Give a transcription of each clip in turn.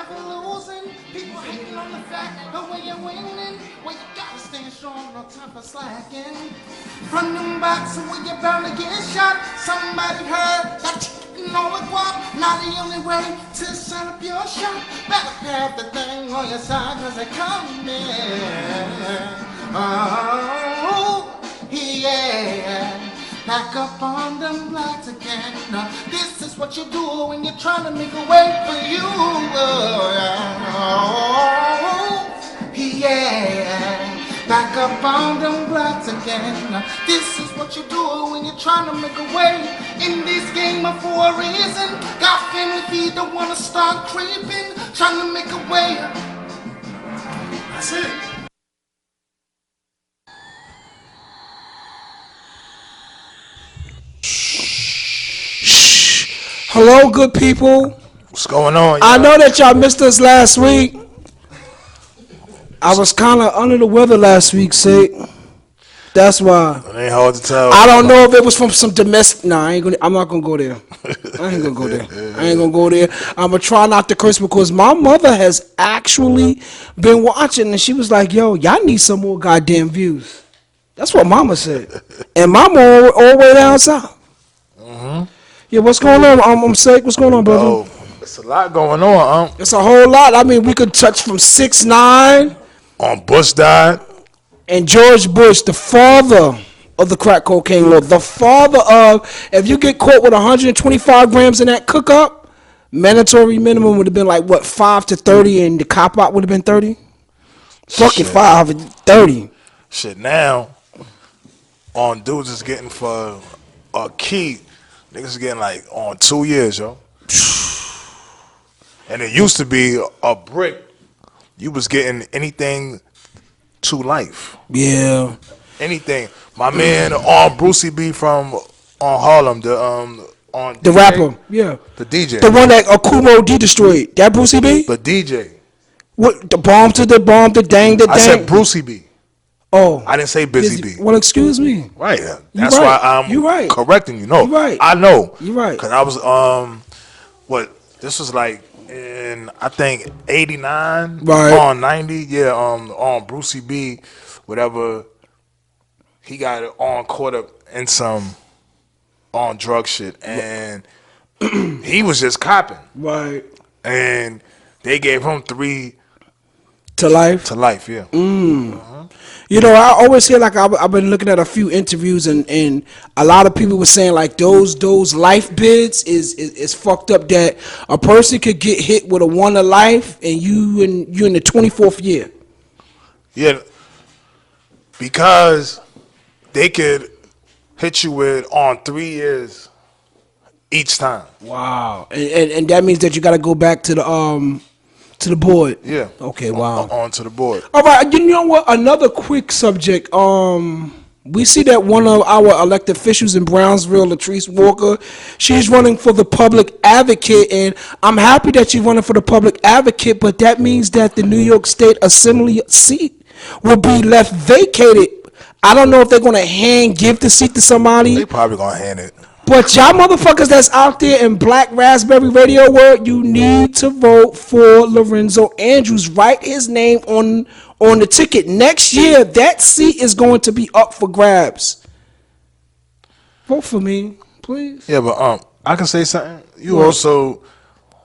never losing. People hating on the fact of when you're winning. Well, you gotta stand strong, no time for slacking. From them boxing when you're bound to get shot. Somebody heard that you know the guap. Not the only way to set up your shot. Better have the thing on your side, cause they coming. Oh, yeah. Back up on them blocks again. This is what you do when you're trying to make a way for you. Oh, yeah. Back up on them blocks again. This is what you do when you're trying to make a way in this game for a reason. Got family feet don't wanna start creeping, trying to make a way. That's it. Hello, good people. What's going on? I know that y'all missed us last week. I was kind of under the weather last week, Sid. That's why. It ain't hard to tell. I don't know if it was from some domestic. Nah, I'm not gonna go there. I ain't gonna go there. I'm gonna try not to curse because my mother has actually been watching and she was like, "Yo, y'all need some more goddamn views." That's what Mama said, and Mama all the way down south. Yeah, what's going on? I'm sick. What's going on, brother? Oh, it's a lot going on. It's a whole lot. I mean, we could touch from 6ix9ine. Bush died. And George Bush, the father of the crack cocaine law, the father of, if you get caught with 125 grams in that cook-up, mandatory minimum would have been like, what, 5 to 30, and the cop-out would have been 30? Fucking 5 and 30. Shit, now, on dudes is getting for a key. Niggas is getting like on 2 years, yo. And it used to be a brick. You was getting anything to life. Yeah. Anything. My man on Brucey B from on Harlem, the DJ, rapper, yeah. The DJ. The one that Akumo D destroyed. That Brucey B? The DJ. What, the bomb, the dang, the dang. I said Brucey B. Oh, I didn't say Busy B. Well, excuse me. Right. That's why I'm correcting you. No, right. I know. You're right. Because I was this was like in I think 89 right. on 90. Yeah. On Brucey B, whatever. He got it on caught up in some on drug shit, and he was just copping. Right. And they gave him 3 to life. To life, yeah. You know, I always hear like I've been looking at a few interviews and a lot of people were saying like those life bids is fucked up, that a person could get hit with a 1 to life and you in the 24th year. Yeah, because they could hit you with on 3 years each time. Wow, and that means that you got to go back to the board. Yeah. Okay. Wow. On to the board. All right. You know what? Another quick subject. We see that one of our elected officials in Brownsville, Latrice Walker, she's running for the public advocate, and I'm happy that she's running for the public advocate. But that means that the New York State Assembly seat will be left vacated. I don't know if they're gonna give the seat to somebody. They probably gonna hand it. But y'all motherfuckers that's out there in Black Raspberry Radio world, you need to vote for Lorenzo Andrews. Write his name on the ticket. Next year, that seat is going to be up for grabs. Vote for me, please. Yeah, but I can say something. You also,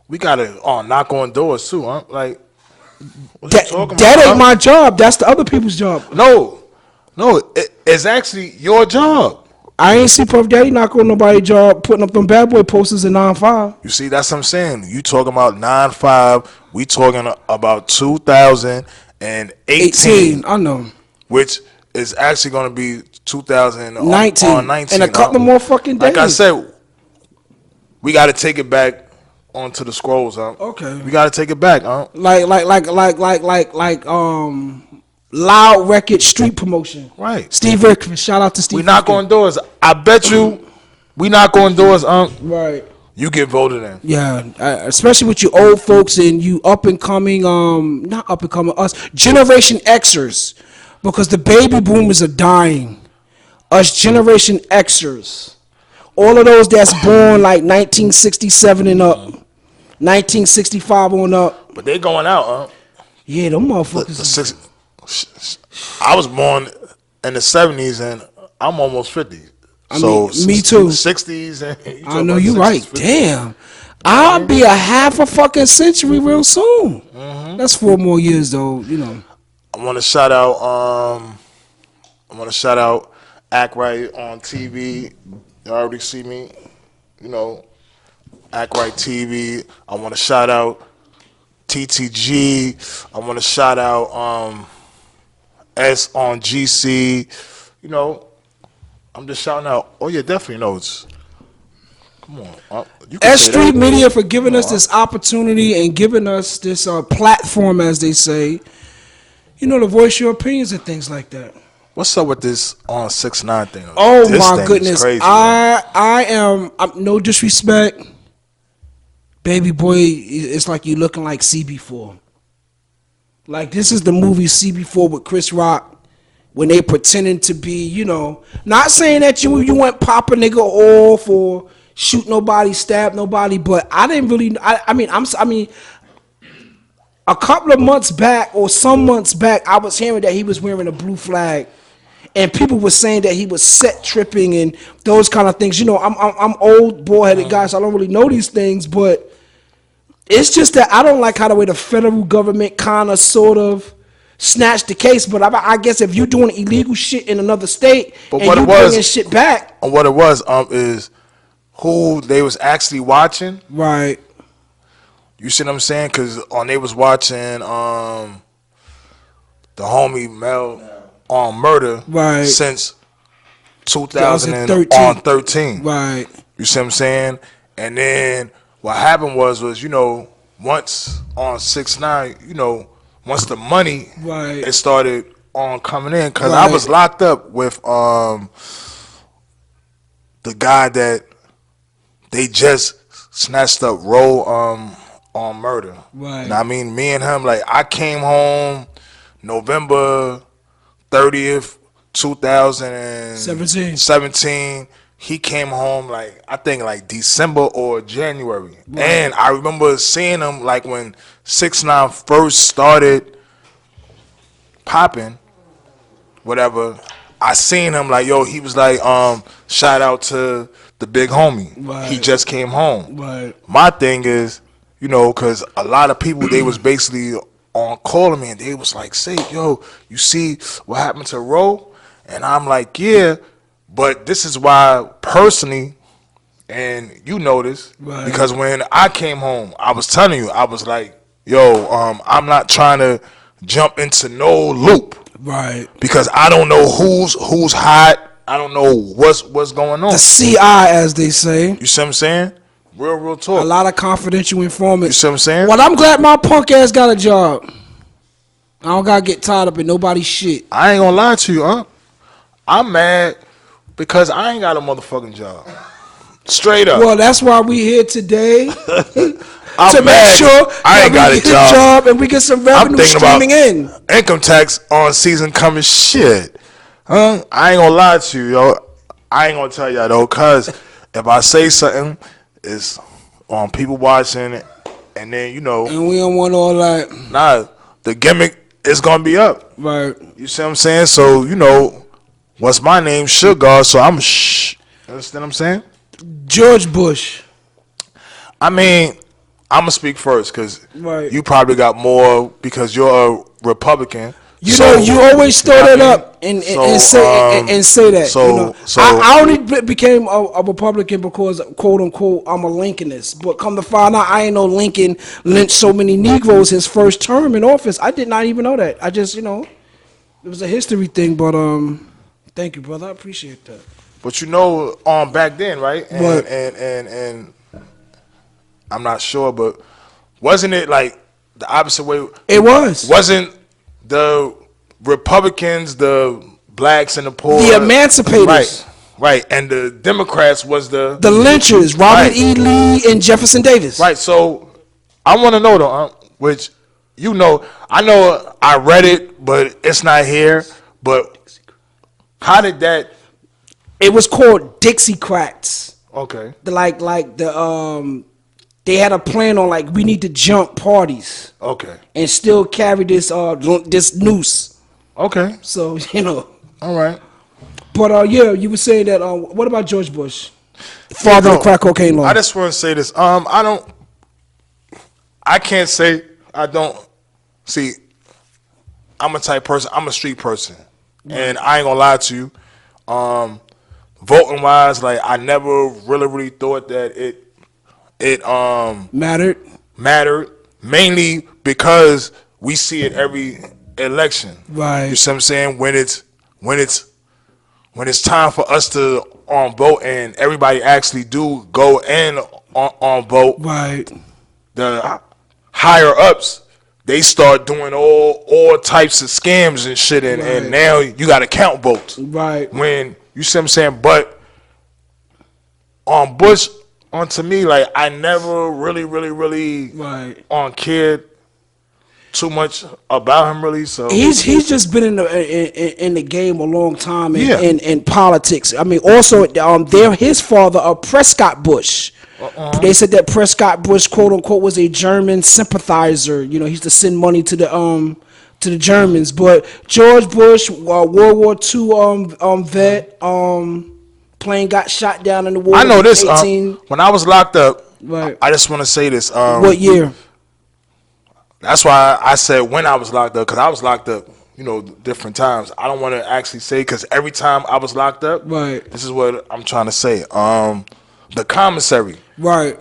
we gotta knock on doors too, huh? Like, what you talking about? That ain't my job. That's the other people's job. No, it's actually your job. I ain't see Puff Daddy knock on nobody's job putting up them bad boy posters in 9-5. You see, that's what I'm saying. You talking about 9-5. We talking about 2018. I know. Which is actually going to be 2019. In a couple more fucking days. Like I said, we got to take it back onto the scrolls, huh? Okay. We got to take it back, huh? Like Loud Record street promotion. Right. Steve Rickman. Shout out to Steve. We knock on doors. I bet you we knock on doors, right. You get voted in. Yeah, especially with you old folks and you up and coming, not up and coming, us Generation Xers, because the baby boomers are dying. Us Generation Xers, all of those that's born like 1967 and up. 1965 on up. But they going out, huh? Yeah, them The motherfuckers. I was born in the 70s and I'm almost 50. I mean, So me too. 60s and you I know you're right. 50s. Damn. I'll be a half a fucking century real soon. That's 4 more years though, you know. I want to shout out Act Right on TV. You already see me, you know, Act Right TV. I want to shout out TTG. I want to shout out S on GC. You know, I'm just shouting out. Oh yeah, definitely knows. Come on, you can say S.STREET that. Media for giving us this opportunity and giving us this platform, as they say, you know, to voice your opinions and things like that. What's up with this on 6ix9ine thing? Oh This my thing is goodness, crazy, I'm no disrespect, baby boy. It's like you looking like CB4. Like this is the movie CB4 with Chris Rock. When they pretending to be, you know, not saying that you went pop a nigga off or shoot nobody, stab nobody, but I didn't really. I mean, a couple of months back or some months back, I was hearing that he was wearing a blue flag, and people were saying that he was set tripping and those kind of things. You know, I'm old, bullheaded guy, so I don't really know these things, but it's just that I don't like how the way the federal government kind of sort of snatched the case. But I guess if you're doing illegal shit in another state But and what you it was, bringing shit back, what it was is who they was actually watching. right? You see what I'm saying? Because they was watching the homie Mel on murder Right. since 2013. Right. You see what I'm saying? And then what happened was you know, once on 6ix9ine, you know, once the money Right. it started on coming in, because I Right. was locked up with the guy that they just snatched up Roe on murder. Right. And I mean, me and him, like, I came home November 30th, 2017. He came home like I think like December or January. Right. And I remember seeing him like when 6ix9ine first started popping, whatever. I seen him like, yo, he was like, shout out to the big homie. Right. He just came home. Right. My thing is, you know, because a lot of people, they was basically on calling me and they was like, say, yo, you see what happened to Roe? And I'm like, yeah, but this is why personally, and you know this, Right. because when I came home, I was telling you, I was like, yo, I'm not trying to jump into no loop. Right. Because I don't know who's hot. I don't know what's going on. The CI, as they say. You see what I'm saying? Real talk. A lot of confidential informants. You see what I'm saying? Well, I'm glad my punk ass got a job. I don't gotta get tied up in nobody's shit. I ain't gonna lie to you, huh? I'm mad because I ain't got a motherfucking job. Straight up. Well, that's why we here today. I'm to mad. make sure I ain't got we a get job. and we get some I'm revenue thinking about streaming in. income tax on season coming. Shit, huh? I ain't gonna lie to you, yo. I ain't gonna tell y'all though, cause if I say something, it's on people watching it, and then you know, And we don't want all that. nah, the gimmick is gonna be up. Right. You see what I'm saying? So you know, what's my name? Sugar. So I'm shh. Understand what I'm saying? George Bush. I mean, I'm gonna speak first because Right. you probably got more because you're a Republican. You So, know, you always throw you know that what I up mean? and So, say that. so- you know? so- I only became a Republican because, quote unquote, I'm a Lincolnist. But come to find out, I ain't know Lincoln lynched so many Negroes his first term in office. I did not even know that. I just, you know, it was a history thing. But thank you, brother. I appreciate that. But you know, back then, right? And, What? and I'm not sure, but wasn't it like the opposite way? It was. Wasn't the Republicans the blacks and the poor? The emancipators. Right. And the Democrats was the lynchers, Robert Right. E. Lee and Jefferson Davis. Right. So I want to know though, which you know, I know I read it, but it's not here. But how did that? It was called Dixiecrats. Okay. The like the they had a plan on like we need to jump parties Okay. and still carry this this noose. Okay. So you know. All right. But yeah, you were saying that. What about George Bush, father of the crack cocaine law? I just want to say this. I can't say I don't. See, I'm a type person. I'm a street person, and I ain't gonna lie to you. Voting wise, like I never really thought that it mattered mainly because we see it every election. Right. You see what I'm saying? When it's time for us to vote and everybody actually do go in on vote. Right. The higher ups, they start doing all types of scams and shit, and now you got to count votes. Right. When you see what I'm saying, but on Bush, to me, like I never really cared too much about him really. So he's just been in the game a long time in politics. I mean, also his father, Prescott Bush. They said that Prescott Bush, quote unquote, was a German sympathizer. You know, he used to send money to the Germans. But George Bush, World War II vet, plane got shot down in the war. I know this. When I was locked up, right. I just want to say this. What year? That's why I said when I was locked up, because I was locked up, you know, different times. I don't want to actually say, because every time I was locked up, right. This is what I'm trying to say. The commissary, right.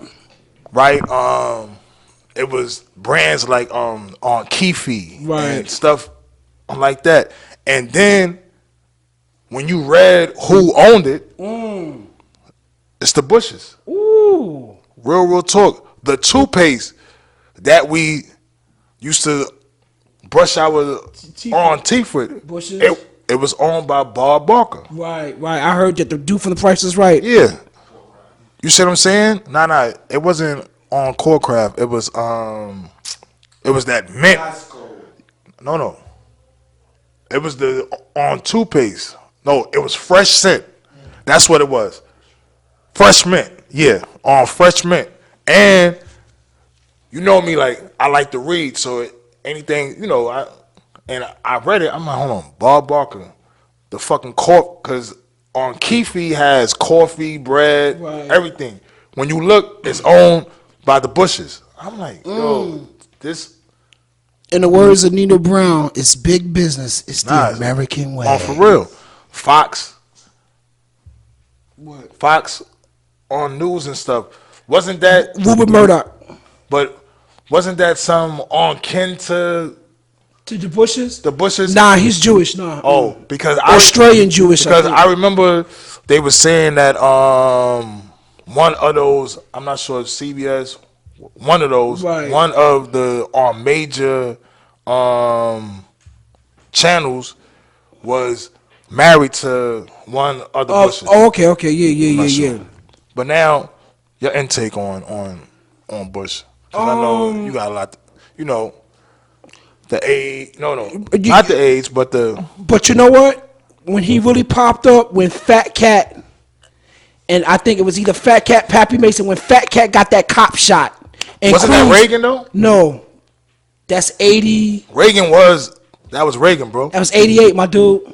It was brands like on Keefe, right, and stuff like that. And then when you read who owned it, it's the Bushes. Ooh, real talk. The toothpaste that we used to brush our teeth with, Bushes. It was owned by Bob Barker. Right. I heard that the dude from The Price is Right. Yeah. You see what I'm saying? Nah. It wasn't on Corecraft. It was that mint. No. It was on toothpaste. No, it was Fresh Scent. That's what it was. Fresh Mint. Yeah, on Fresh Mint. And you know me, like I like to read, so anything, you know, I read it. I'm like, hold on, Bob Barker, the fucking because on Keefe has coffee, bread, everything. When you look, it's owned by the Bushes. I'm like, yo, this. In the words of Nino Brown, it's big business. It's the American way. Oh, for real. Fox. What? Fox on news and stuff. Wasn't that Rupert Murdoch? But wasn't that some on kin to the Bushes? The Bushes? Nah, he's Jewish. Nah. Oh, because Australian Jewish. Because I remember they were saying that one of those, I'm not sure if CBS, one of those, one of the major channels was married to one of the Bushes. Oh, okay, yeah. But now, your intake on Bush, because I know you got a lot. You know, the age. No, not the age, but the. But you know what? When he really popped up, when Fat Cat, and I think it was either Fat Cat, Pappy Mason, when Fat Cat got that cop shot. And wasn't that Reagan though? No, that's 80. That was Reagan, bro. That was 88, my dude.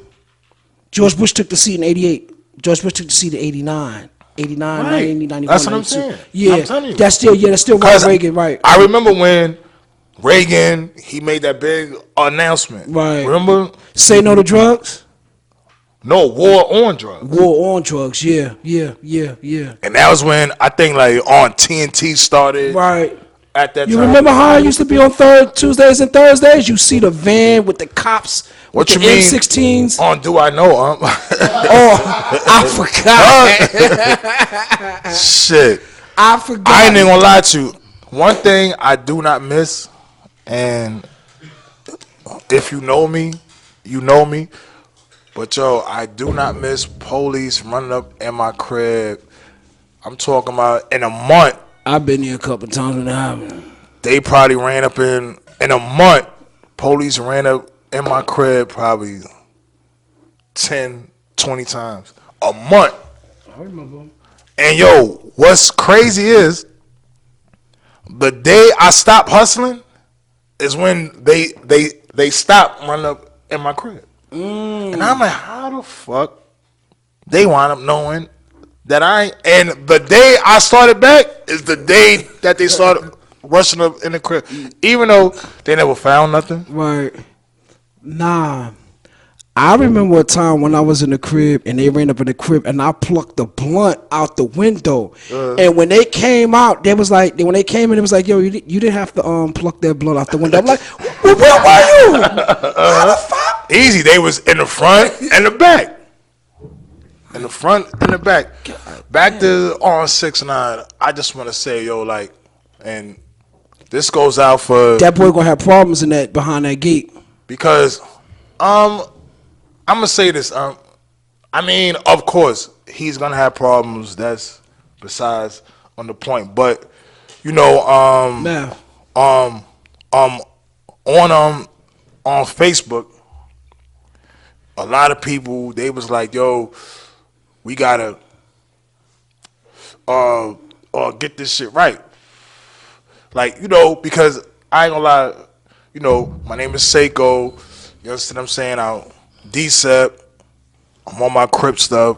George Bush took the seat in 88. George Bush took the seat in 89. 89, 90, 91. That's what I'm saying. Yeah, I'm telling you. That's still Ronald Reagan, right? I remember when Reagan, he made that big announcement. Right. Remember? Say no to drugs? No, war on drugs. War on drugs, yeah. And that was when I think like on TNT started. Right. At that time. You remember how it used to be on Tuesdays and Thursdays? You see the van with the cops. What with you the mean? M16s. On Do I Know? Oh, I forgot. Shit. I forgot. I ain't even gonna lie to you. One thing I do not miss, and if you know me, you know me. But yo, I do not miss police running up in my crib. I'm talking about in a month. I've been here a couple times when it happened. They probably ran up in a month. Police ran up in my crib probably 10, 20 times a month. I remember. And yo, what's crazy is the day I stopped hustling is when they stopped running up in my crib. And I'm like, how the fuck they wind up knowing that I ain't? And the day I started back is the day that they started rushing up in the crib. Even though they never found nothing. Right. Nah. I remember a time when I was in the crib and they ran up in the crib and I plucked the blunt out the window. And when they came out, they was like, when they came in, it was like, yo, you didn't have to pluck that blunt out the window. I'm like, well, where were you? How the fuck? Easy. They was in the front and the back. In the front and the back. Back to on 6ix9ine. I just want to say, yo, like, and this goes out for that boy gonna have problems in that behind that gate. Because I'm gonna say this. I mean, of course, he's gonna have problems. That's besides on the point. But you know, on Facebook, a lot of people, they was like, "Yo, we gotta get this shit right." Like, you know, because I ain't gonna lie, you know, my name is Seiko. You understand what I'm saying? I'm D-Sep. I'm on my Crip stuff,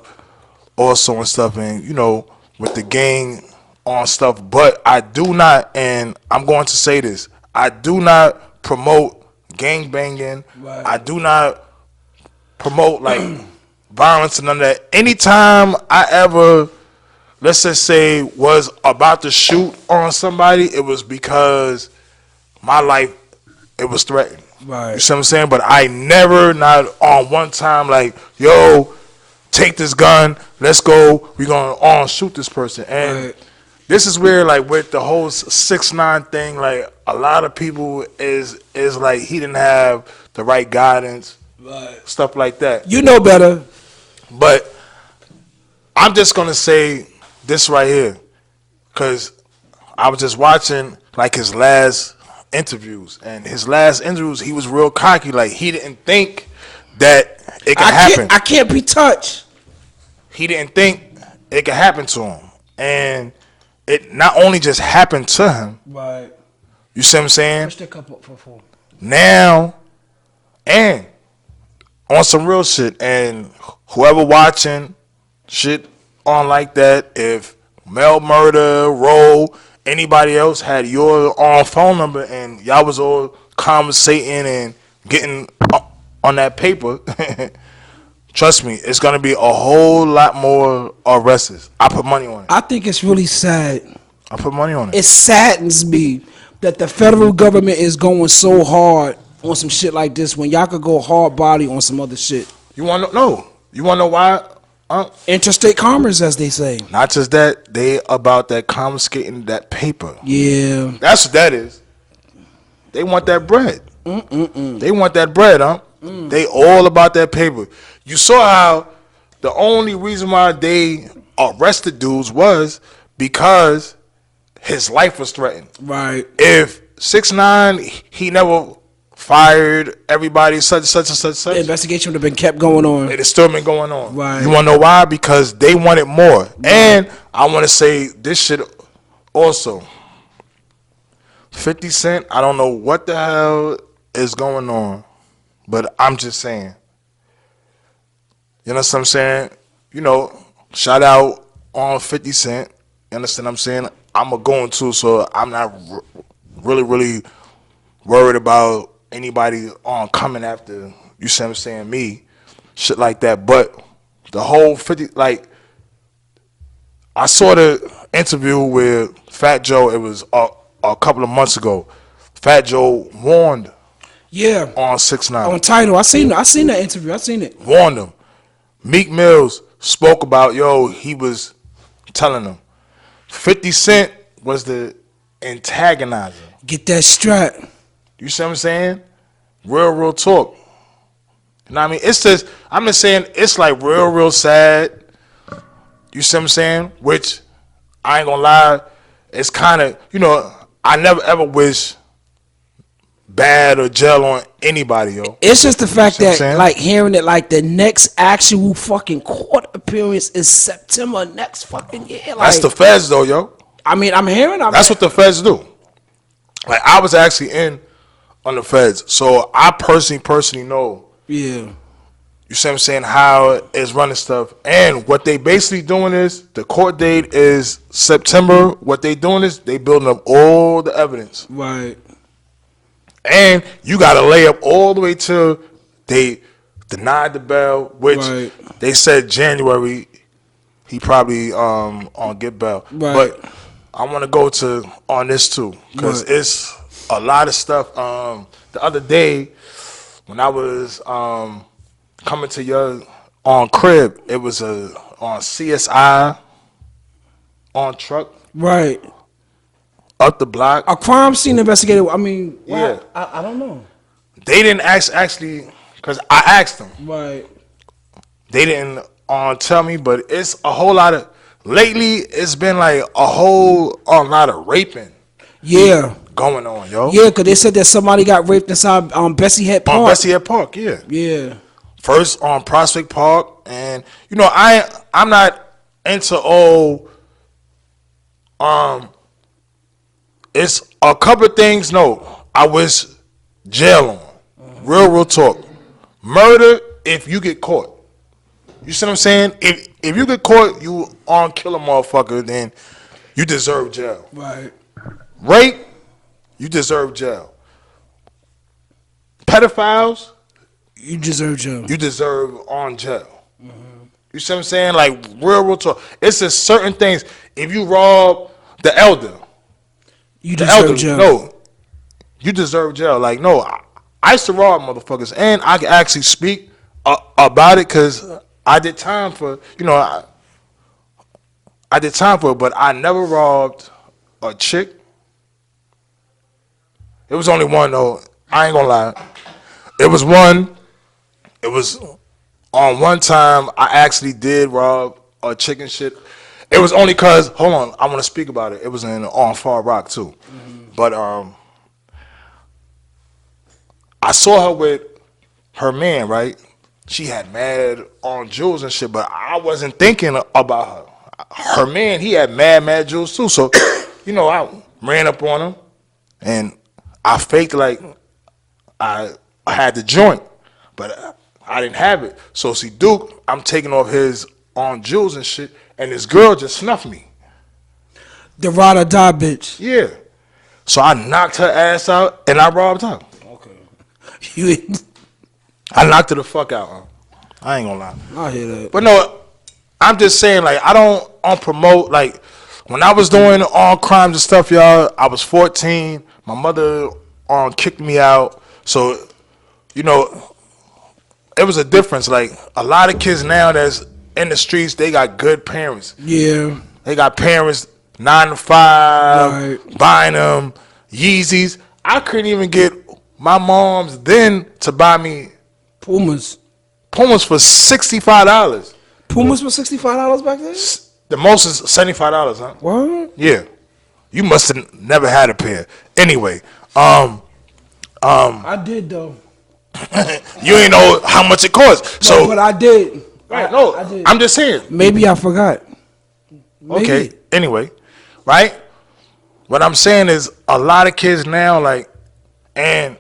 also and stuff, and, you know, with the gang on stuff. But I do not, and I'm going to say this, I do not promote gang banging. Right. I do not promote, like, violence and none of that. Anytime I ever, let's just say, was about to shoot on somebody, it was because my life, it was threatened. Right. You see what I'm saying? But I never, not on one time, like, yo, take this gun, let's go, we're going to shoot this person. And right. This is where, like, with the whole 6ix9ine thing, like, a lot of people is like, he didn't have the right guidance, right. Stuff like that. You know better. But I'm just going to say this right here, because I was just watching, like, his last interviews, and his last interviews, he was real cocky. Like, he didn't think that it could happen. I can't be touched. He didn't think it could happen to him, and it not only just happened to him. Right. You see what I'm saying? Push the cup up for now, and on some real shit, and whoever watching shit on like that, if Mel Murder, Roll, anybody else had your phone number and y'all was all conversating and getting on that paper, trust me, it's going to be a whole lot more arrests. I put money on it. I think it's really sad. I put money on it. It saddens me that the federal government is going so hard on some shit like this when y'all could go hard body on some other shit. You want to know? You want to know why? Interstate commerce, as they say. Not just that, they about that confiscating that paper. Yeah. That's what that is. They want that bread. They want that bread, huh? They all about that paper. You saw how the only reason why they arrested dudes was because his life was threatened. Right. If 6ix9ine, he never fired everybody, such. The investigation would have been kept going on. It has still been going on. Right. You want to know why? Because they wanted more. Right. And I want to say this shit also. 50 Cent, I don't know what the hell is going on, but I'm just saying. You know what I'm saying? You know, shout out on 50 Cent. You understand what I'm saying? I'm a going to, so I'm not really worried about anybody coming after, you see what I'm saying, me, shit like that. But the whole 50, like, I saw the interview with Fat Joe. It was a couple of months ago. Fat Joe warned. Yeah. On 6ix9ine. On Tidal. I seen that interview. I seen it. Warned him. Meek Mills spoke about, he was telling him. 50 Cent was the antagonizer. Get that strap. You see what I'm saying? Real talk. You know what I mean? It's just, I'm just saying, it's like real sad. You see what I'm saying? Which, I ain't gonna lie, it's kind of, I never ever wish bad or jail on anybody, yo. It's just the fact that, like, hearing it, like, the next actual fucking court appearance is September next fucking year. Like, that's the feds, though, yo. I mean, I'm hearing. That's what the feds do. Like I was actually in on the feds, so I personally know. Yeah. You see what I'm saying? How it's running stuff. And what they basically doing is, the court date is September. What they doing is, they building up all the evidence. Right. And you got to lay up all the way till they denied the bail, which they said January he probably on get bail. Right. But I want to go to on this too, because it's a lot of stuff. The other day when I was coming to your on crib, it was on CSI on truck. Right. Up the block. A crime scene investigator. I mean, yeah. I don't know. They didn't actually, because I asked them. Right. They didn't tell me, but it's a whole lot of, lately it's been like a lot of raping. Yeah. Going on, yo. Yeah, because they said that somebody got raped inside Bessie Head Park. On Bessie Head Park, yeah. Yeah. First on Prospect Park, and you know I'm not into it's a couple of things. No, I wish jail on. Real talk. Murder if you get caught. You see what I'm saying? If you get caught, you kill a motherfucker, then you deserve jail. Right. Rape, you deserve jail. Pedophiles, you deserve jail. You deserve jail. Mm-hmm. You see what I'm saying? Like real talk. It's just certain things. If you rob the elder, you deserve jail. No, you deserve jail. Like no, I used to rob motherfuckers, and I can actually speak about it because I did time for I did time for it, but I never robbed a chick. It was only one though. I ain't gonna lie. It was one. It was on one time I actually did rob a chick and shit. It was only cause hold on, I want to speak about it. It was on Far Rock too, but I saw her with her man, right? She had mad on jewels and shit, but I wasn't thinking about her. Her man, he had mad jewels too. So, I ran up on him and I faked like I had the joint, but I didn't have it. So see, Duke, I'm taking off his on jewels and shit, and this girl just snuffed me. The ride or die bitch. Yeah. So I knocked her ass out and I robbed her. Okay. I knocked her the fuck out. Huh? I ain't gonna lie. I hear that. But no, I'm just saying, like, I don't promote, like, when I was doing all crimes and stuff, y'all, I was 14. My mother kicked me out. So, it was a difference. Like, a lot of kids now that's in the streets, they got good parents. Yeah. They got parents 9 to 5, buying them Yeezys. I couldn't even get my mom's then to buy me Pumas for $65. Pumas for $65 back then? The most is $75, huh? What? Yeah. You must have never had a pair. Anyway, I did though. You ain't know how much it cost. So, but I did. Right, I did. I'm just saying. Maybe I forgot. Maybe. Okay. Anyway, right? What I'm saying is a lot of kids now, like, and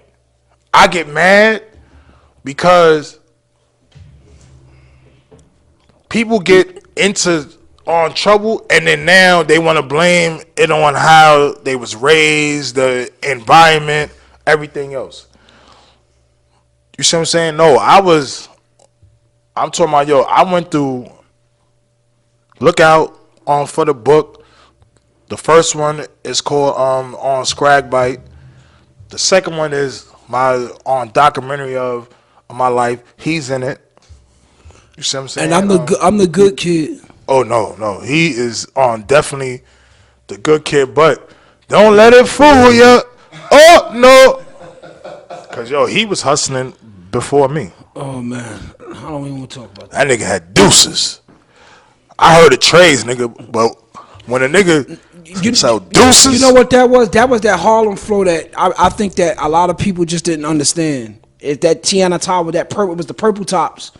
I get mad because people get into trouble and then now they want to blame it on how they was raised, the environment, everything else. You see what I'm saying? No, I'm talking about, I went through, look out for the book. The first one is called on Scrag Bite. The second one is my documentary of my life. He's in it. You see what I'm saying? And I'm the good kid. Oh no, he is definitely the good kid, but don't let it fool you. Oh no, cause he was hustling before me. Oh man, I don't even want to talk about that. That nigga had deuces. I heard of trades, nigga, but when a nigga sell deuces, you know what that was? That was that Harlem flow that I think that a lot of people just didn't understand. It's that Tiana Tower, it was the purple tops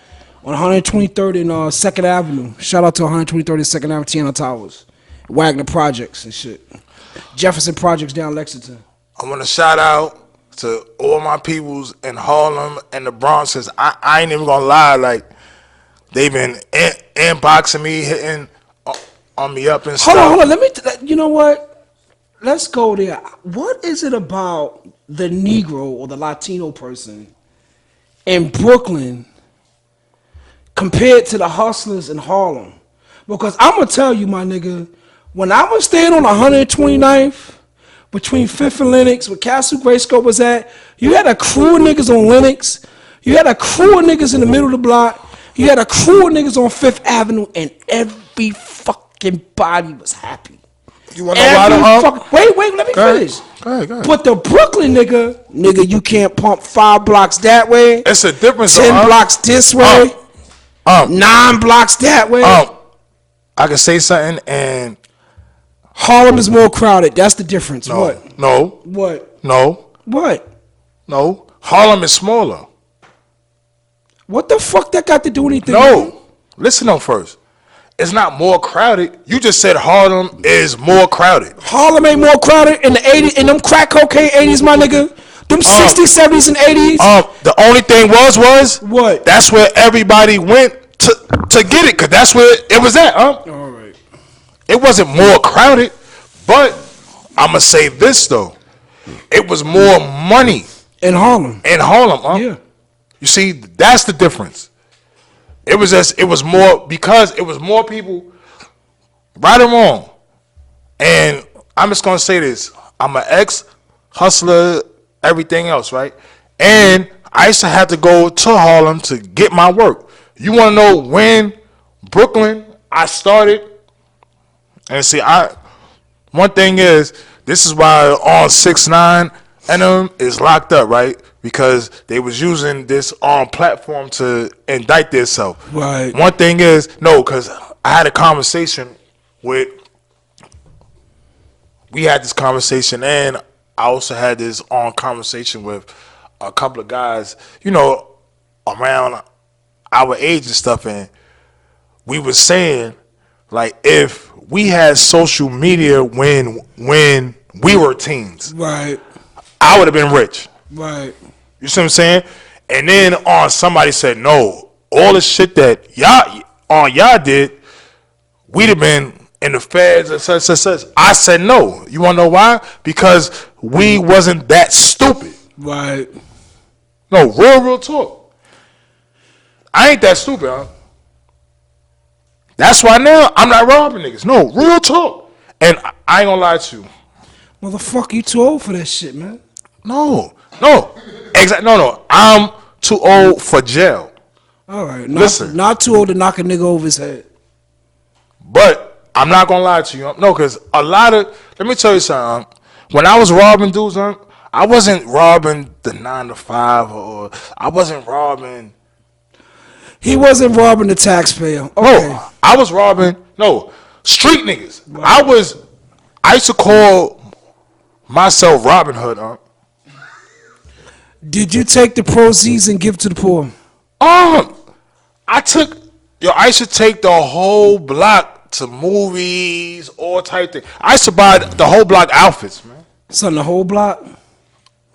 on 123rd and 2nd Avenue. Shout out to 123rd and 2nd Avenue, Tiana Towers, Wagner Projects and shit, Jefferson Projects down Lexington. I want to shout out to all my peoples in Harlem and the Bronx. I ain't even gonna lie, like they've been inboxing me, hitting on me up and stuff. Hold on. Let me. You know what? Let's go there. What is it about the Negro or the Latino person in Brooklyn compared to the hustlers in Harlem? Because I'm gonna tell you, my nigga, when I was staying on 129th between 5th and Lenox, where Castle Grayskull was at, you had a crew of niggas on Lenox, you had a crew of niggas in the middle of the block, you had a crew of niggas on 5th Avenue, and every fucking body was happy. You wanna know why Wait, let me finish. Go ahead. But the Brooklyn nigga, you can't pump 5 blocks that way. It's a difference. 10 blocks this way. 9 blocks that way. I can say something, and Harlem is more crowded. That's the difference. no, What? no, What? no, What? no. Harlem is smaller. What the fuck that got to do anything? No, listen up first. It's not more crowded. You just said Harlem is more crowded. Harlem ain't more crowded in the 80s, in them crack cocaine 80s, my nigga. Them 60s, 70s, and 80s. The only thing was What? That's where everybody went to get it, cause that's where it was at. All right. It wasn't more crowded, but I'ma say this though, it was more money In Harlem. in Harlem. Yeah. You see, that's the difference. It was more because it was more people, right or wrong. And I'm just gonna say this: I'm an ex-hustler, everything else, right? And I used to have to go to Harlem to get my work. You want to know when Brooklyn I started? And see, one thing is, this is why on 6ix9ine and them is locked up, right? Because they was using this platform to indict themselves. Right. One thing is, no, because I had a conversation with, we had this conversation, and I also had this conversation with a couple of guys, you know, around our age and stuff, and we was saying, like, if we had social media when we were teens, Right. I would have been rich. Right. You see what I'm saying? And then somebody said, no, all the shit that y'all did, we'd have been in the feds and such. I said no. You wanna know why? Because we wasn't that stupid. Right. No, real talk. I ain't that stupid, huh? That's why now I'm not robbing niggas. No, real talk. And I ain't gonna lie to you. Motherfucker, you too old for that shit, man. No. Exactly. No. I'm too old for jail. All right. Listen. Not too old to knock a nigga over his head. But I'm not gonna lie to you. No, because let me tell you something. When I was robbing dudes, I wasn't robbing the 9 to 5, or I wasn't robbing. He wasn't robbing the taxpayer. Okay. No, I was robbing street niggas. Wow. I used to call myself Robin Hood. Did you take the proceeds and give to the poor? I used to take the whole block to movies, all type thing. I used to buy the whole block outfits, man. Son, the whole block?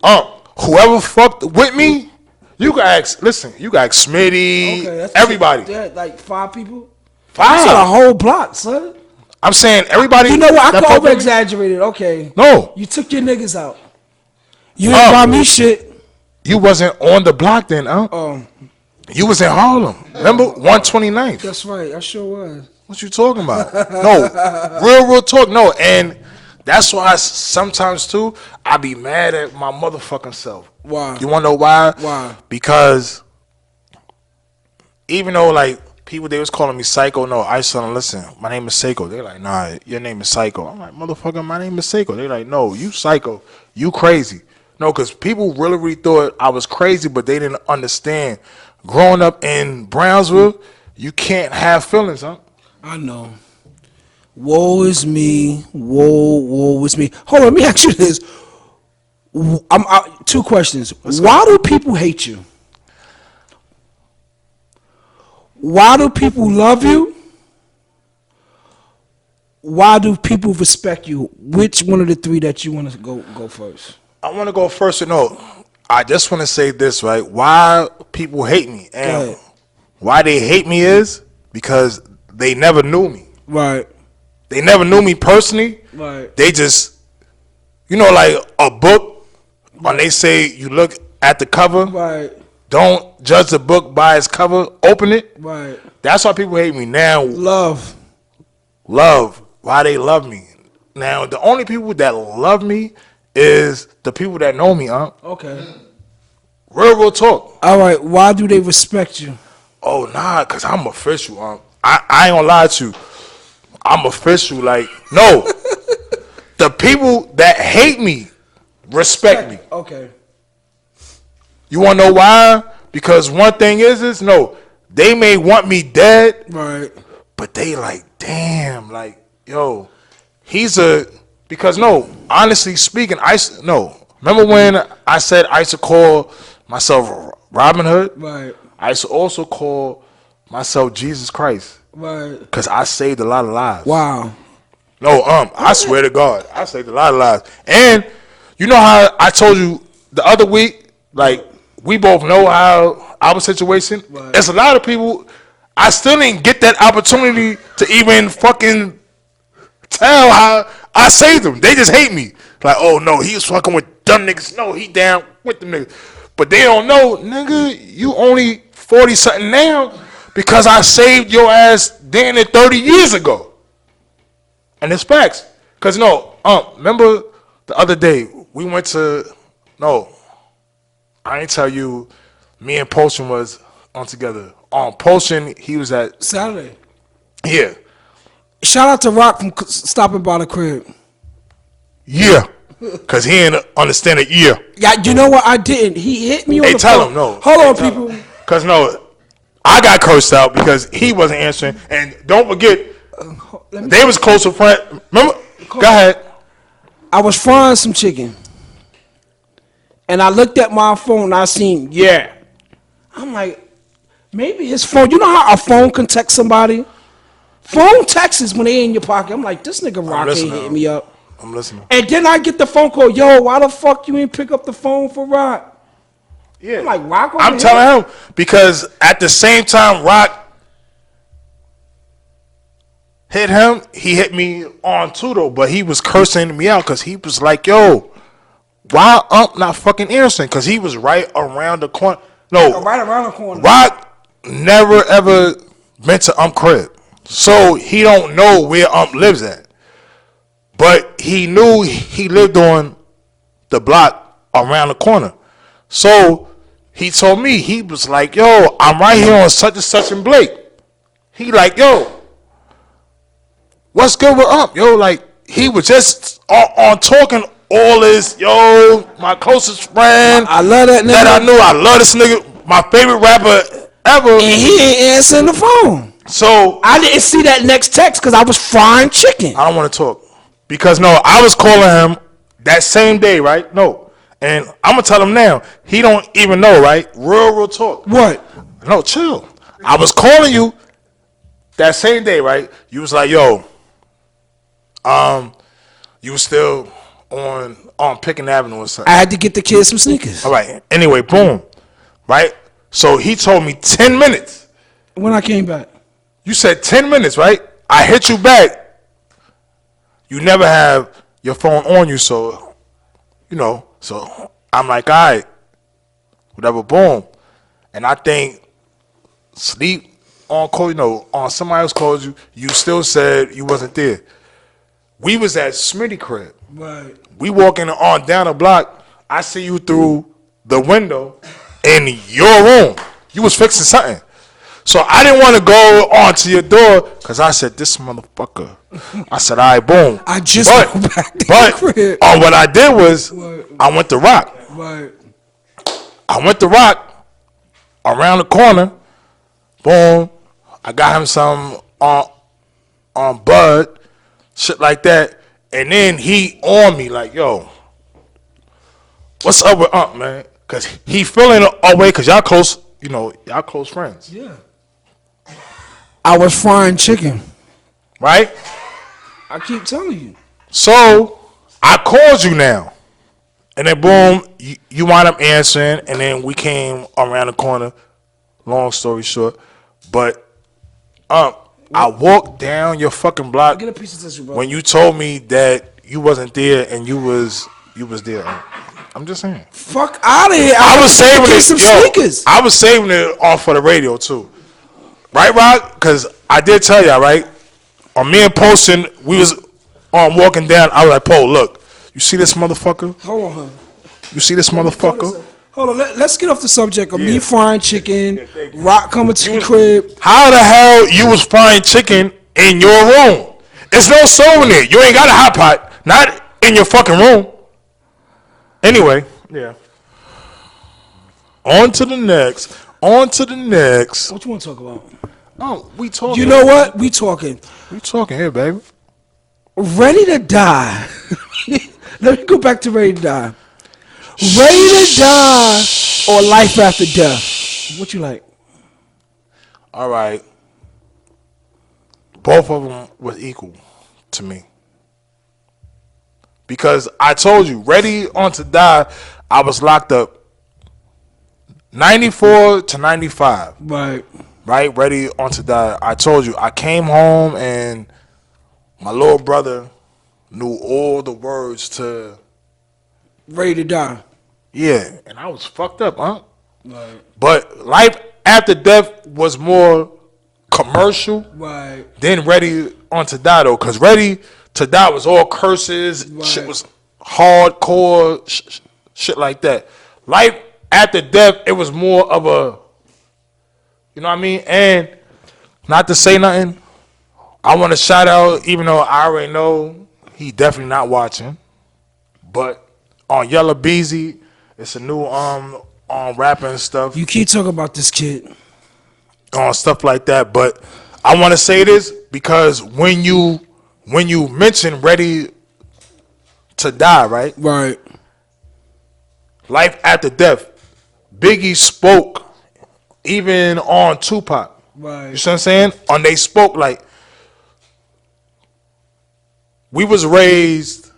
Whoever fucked with me, you can ask Smitty, everybody. Like 5 people? 5. That's a whole block, son. I'm saying everybody. You know what? I that can fuck with me- over-exaggerate it. Okay. No. You took your niggas out. You didn't buy me shit. You wasn't on the block then, You was in Harlem. Remember? 129th. That's right. I sure was. What you talking about? No. Real talk. No. And that's why sometimes, too, I be mad at my motherfucking self. Why? You want to know why? Why? Because even though, like, people, they was calling me Psycho. No, I said, listen, my name is Psycho. They're like, nah, your name is Psycho. I'm like, motherfucker, my name is Psycho. They're like, no, you Psycho. You crazy. No, because people really thought I was crazy, but they didn't understand. Growing up in Brownsville, you can't have feelings, I know. Woe is me. Woe is me. Hold on, let me ask you this. 2 questions. Why do people hate you? Why do people love you? Why do people respect you? Which one of the 3 that you want to go first? I want to go first. I just want to say this, right? Why people hate me and why they hate me is because they never knew me. Right. They never knew me personally. Right. They just, like a book, when they say you look at the cover, Right. don't judge the book by its cover, open it. Right. That's why people hate me. Now, Love. Why they love me. Now, the only people that love me is the people that know me, Okay. Real talk. All right. Why do they respect you? Oh, nah, because I'm official, I ain't gonna lie to you. I'm official. Like, no. The people that hate me respect me. Okay. You want to know why? Because one thing is no, they may want me dead. Right. But they like, damn, like, yo, because honestly speaking, remember when I said I used to call myself Robin Hood? Right. I used to also call myself Jesus Christ. Right. Because I saved a lot of lives. Wow. No, I swear to God, I saved a lot of lives. And you know how I told you the other week, like, we both know how our situation. Right. There's a lot of people, I still didn't get that opportunity to even fucking tell how I saved them. They just hate me. Like, oh no, he was fucking with dumb niggas. No, he down with them niggas. But they don't know, nigga, you only 40 something now because I saved your ass damn near 30 years ago. And it's facts. Because remember the other day we went to, I ain't tell you, me and Potion was on together. On Potion, he was at Saturday. Yeah. Shout out to Rock from stopping by the crib. Yeah. Because he didn't understand it. Yeah. Yeah, you know what? I didn't. He hit me on the tell phone. him, no. Hold on, people. Because, I got cursed out because he wasn't answering. And don't forget, they was close with friends. Remember? Go ahead. I was frying some chicken. And I looked at my phone and I seen, yeah. I'm like, maybe his phone. You know how a phone can text somebody? Phone texts when they in your pocket. I'm like, this nigga Rock ain't hitting me up. I'm listening. And then I get the phone call, yo, why the fuck you ain't pick up the phone for Rock? Yeah. I'm like, Rock over I'm here? telling him because at the same time Rock hit him, he hit me on too though, but he was cursing me out because he was like, yo, why not fucking answering? Because he was right around the corner. No. Right around the corner. Rock never ever been to crib. So he don't know where lives at. But he knew he lived on the block around the corner. So he told me, he was like, yo, I'm right here on such and such and Blake. He like, yo, what's good with Yo, like, he was just on talking all this, yo, my closest friend. I love that nigga. That I knew. I love this nigga. My favorite rapper ever. And he ain't answering the phone. So I didn't see that next text because I was frying chicken. I don't want to talk. Because I was calling him that same day, right? No. And I'm going to tell him now. He don't even know, right? Real talk. What? No, chill. I was calling you that same day, right? You was like, yo, you was still on Picking Avenue or something. I had to get the kids some sneakers. All right. Anyway, boom. Right? So he told me 10 minutes. When I came back. You said 10 minutes, right? I hit you back. You never have your phone on you, so, so I'm like, all right, whatever, boom. And I think sleep on call, on somebody else called you, you still said you wasn't there. We was at Smitty crib. Right. We walking on down the block. I see you through the window in your room. You was fixing something. So I didn't want to go onto your door because I said, this motherfucker. I said, all right, boom. I just go back to the crib. What I did was I went to Rock. Right. I went to Rock around the corner. Boom. I got him some on Bud, shit like that. And then he on me like, yo, what's up with man? Because he feeling away because y'all close, y'all close friends. Yeah. I was frying chicken. Right? I keep telling you. So I called you now. And then boom, you wind up answering, and then we came around the corner. Long story short, but I walked down your fucking block Get a piece of tissue, bro. when you told me that you wasn't there and you was there. I'm just saying. Fuck out of here. I was saving get it. some Yo, sneakers. I was saving it off for the radio too. Right, Rock? Because I did tell y'all, right? On me and Poston, we was walking down. I was like, Poe, look, you see this motherfucker? Hold on, huh? You see this motherfucker? Hold on, let's get off the subject of me frying chicken, Rock coming to the crib. How the hell you was frying chicken in your room? There's no stove in there. You ain't got a hot pot. Not in your fucking room. Anyway, yeah. On to the next. What you want to talk about? Oh, we talking. You know what? We talking. We talking here, baby. Ready to die. Let me go back to Ready to Die. Ready to Die or Life After Death? What you like? All right. Both of them was equal to me. Because I told you, Ready on to Die, I was locked up 94 to 95. Right. Right? Ready on to Die. I told you, I came home and my little brother knew all the words to Ready to Die. Yeah, and I was fucked up, huh? Right. But Life After Death was more commercial Right. than Ready on to Die, though. Because Ready to Die was all curses. Right. Shit was hardcore, shit like that. Life After Death, it was more of a, you know what I mean? And not to say nothing, I want to shout out, even though I already know he definitely not watching, but on Yellow Beezy, it's a new on rapping and stuff. You keep talking about this kid. On stuff like that. But I want to say this because when you mention Ready to Die, right? Right. Life After Death, Biggie spoke even on Tupac. Right. You see what I'm saying? On they spoke like we was raised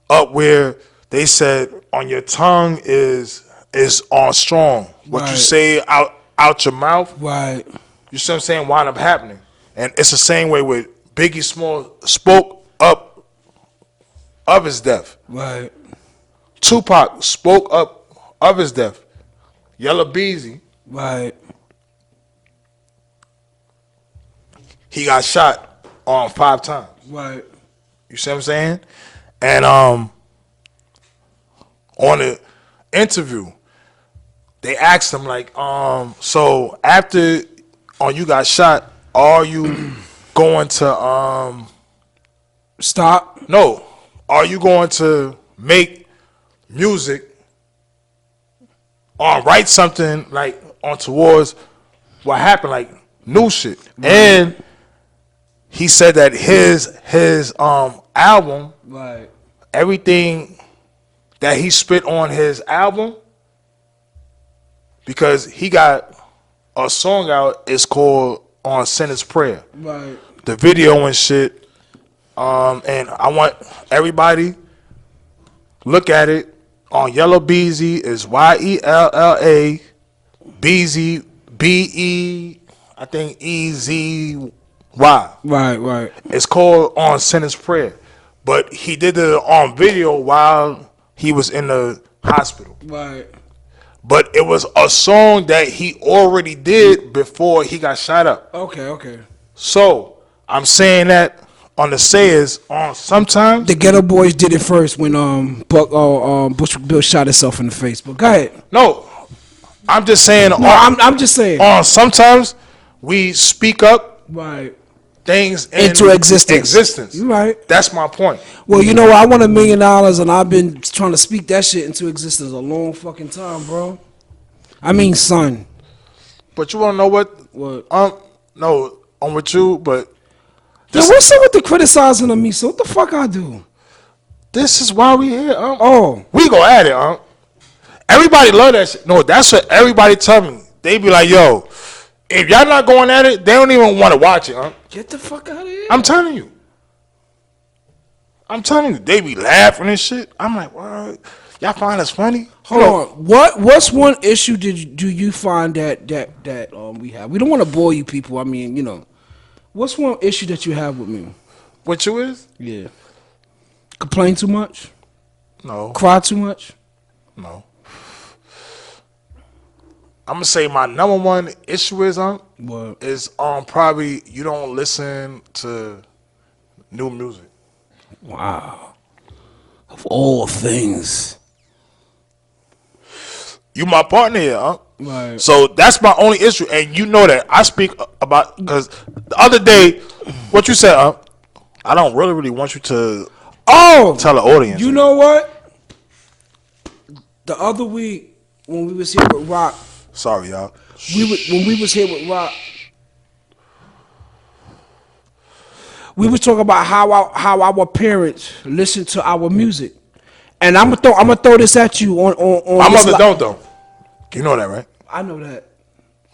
up where they said on your tongue is on strong. What you Right. say out your mouth, Right. you see what I'm saying, wind up happening. And it's the same way with Biggie Small spoke up of his death. Right. Tupac spoke up of his death. Yellow Beezy, Right. he got shot on 5 times. Right. You see what I'm saying? And on the interview, they asked him like, so after you got shot, are you going to Stop. no, are you going to make music or write something like on towards what happened, like new shit? Right. And he said that his album, Right. everything that he spit on his album, because he got a song out, it's called On Sinner's Prayer. Right. The video and shit. And I want everybody look at it on Yellow Beezy is YELLA Beezy BE I think EZY. Right. It's called On Sinner's Prayer. But he did it on video while he was in the hospital. Right. But it was a song that he already did before he got shot up. Okay. So I'm saying that on the sayers on sometimes The Ghetto Boys did it first when Bush Bill shot himself in the face. But go ahead. no, I'm just saying. No, I'm just saying. On sometimes we speak up Right. things Into existence. You right. That's my point. Well, you know what? I want $1 million, and I've been trying to speak that shit into existence a long fucking time, bro. I mean, son. But you want to know what? What? No, I'm with you, but Yo, what's up with the criticizing of me? So what the fuck I do? this is why we here. Oh. We go at it, Everybody love that shit. No, that's what everybody tell me. They be like, yo, if y'all not going at it, they don't even want to watch it, Get the fuck out of here. I'm telling you. I'm telling you, they be laughing and shit. I'm like, what? Y'all find us funny? Hold on. What's one issue do you find that we have? We don't want to bore you people. I mean, what's one issue that you have with me? What you is? Yeah. Complain too much? No. Cry too much? No. I'm gonna say my number one issue is What? probably you don't listen to new music. Wow. Of all things. You my partner here, huh? Right. So that's my only issue, and you know that I speak about because the other day, what you said, I don't really want you to tell the audience. You know what? The other week when we was here with Rock, sorry y'all. When we was here with Rock, we was talking about how our parents listen to our music, and I'm gonna throw this at you on. My mother don't though. You know that, right? I know that.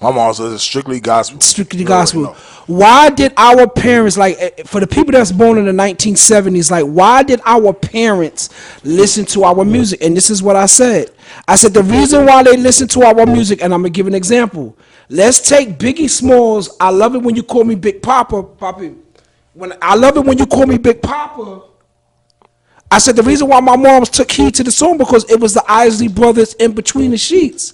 My mom says strictly gospel. Strictly gospel. Why did our parents, like, for the people that's born in the 1970s, like, why did our parents listen to our music? And this is what I said. I said the reason why they listen to our music, and I'm gonna give an example. Let's take Biggie Smalls. I love it when you call me Big Papa, Poppy. I love it when you call me Big Papa. I said the reason why my mom took heed to the song because it was the Isley Brothers in Between the Sheets.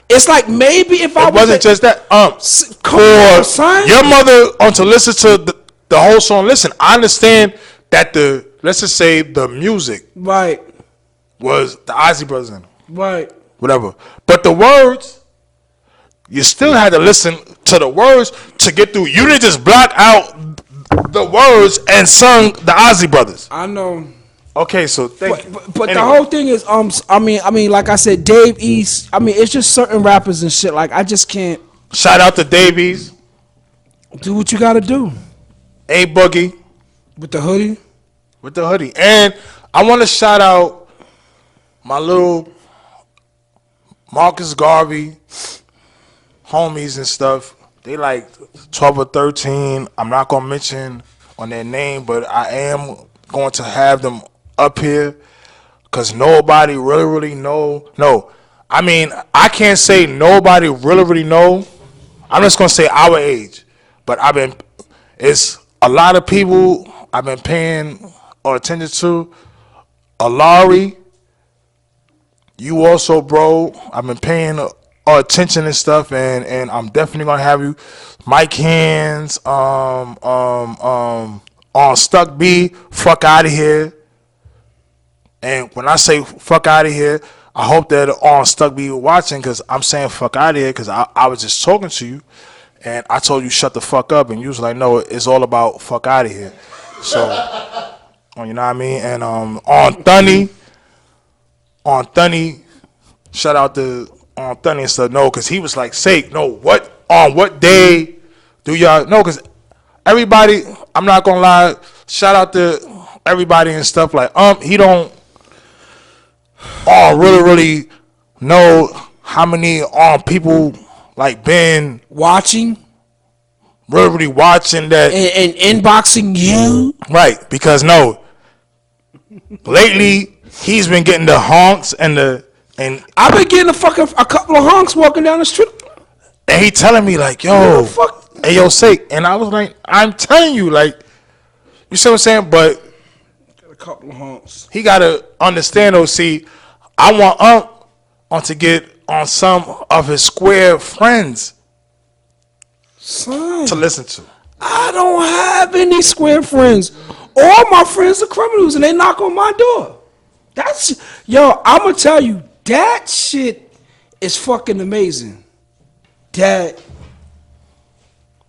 It's like maybe if I wasn't just that. Son. Your mother to listen to the whole song. Listen, I understand that let's just say the music right was the Isley Brothers in right whatever, but the words you still had to listen to the words to get through. You didn't just block out the words and sung the Isley Brothers. I know. Okay, so thank you. But anyway. The whole thing is, I mean, like I said, Dave East. I mean, it's just certain rappers and shit. Like I just can't. Shout out to Dave East. Do what you gotta do. A Boogie with the hoodie. With the hoodie, and I want to shout out my little Marcus Garvey homies and stuff. They like 12 or 13. I'm not gonna mention on their name, but I am going to have them up here because nobody really know. No, I mean I can't say nobody really know. I'm just gonna say our age, but it's a lot of people I've been paying attention to. Alari, you also, bro. I've been paying attention and stuff, and I'm definitely gonna have you. Mike Hands, on Stuck B, fuck out of here. And when I say fuck out of here, I hope that on Stuck B watching because I'm saying fuck out of here because I was just talking to you and I told you shut the fuck up and you was like, no, it's all about fuck out of here. So, you know what I mean? And on Thunny, shout out to on Thunny and stuff. No, because he was like, say, no, on what day do y'all, no, because everybody, I'm not going to lie, shout out to everybody and stuff like, he don't really know how many people like been watching, really watching that and inboxing you, right? Because no, lately he's been getting the honks and I've been getting a couple of honks walking down the street, and he telling me like, yo, hey yo, say, and I was like, I'm telling you, like, you see what I'm saying, but. A couple of honks. He gotta understand though. See, I want on to get on some of his square friends Son, to listen to. I don't have any square friends. All my friends are criminals and they knock on my door. I'm gonna tell you, that shit is fucking amazing. That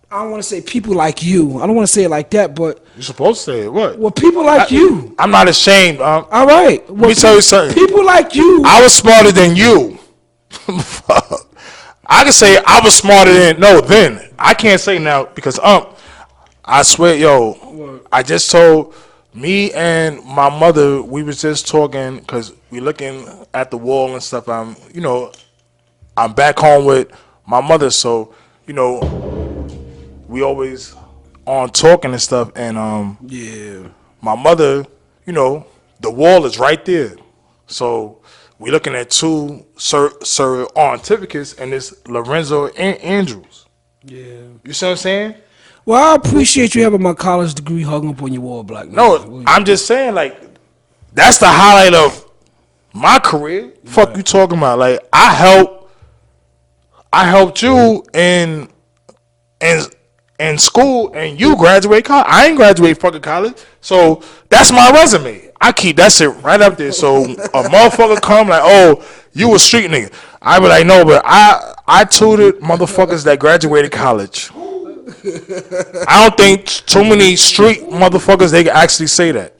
I don't want to say people like you. I don't want to say it like that, but you're supposed to say it. What? Well, people like you. I'm not ashamed. All right. Well, let me tell you something. People like you. I was smarter than you. I can say I was smarter than then. I can't say now because I swear, yo, I just told me and my mother we was just talking because we looking at the wall and stuff. I'm back home with my mother, so we always on talking and stuff, and yeah, my mother, you know, the wall is right there. So we're looking at two certificates, and it's Lorenzo and Andrews. Yeah. You see what I'm saying? Well, I appreciate you having my college degree hung up on your wall, black man. No, I'm just saying, like, that's the highlight of my career. Fuck you talking about? Like, I helped you in school, and you graduate college. I ain't graduate fucking college, so that's my resume. I keep that shit right up there. So a motherfucker come like, oh, you a street nigga. I be like, no, but I tutored motherfuckers that graduated college. I don't think too many street motherfuckers they can actually say that.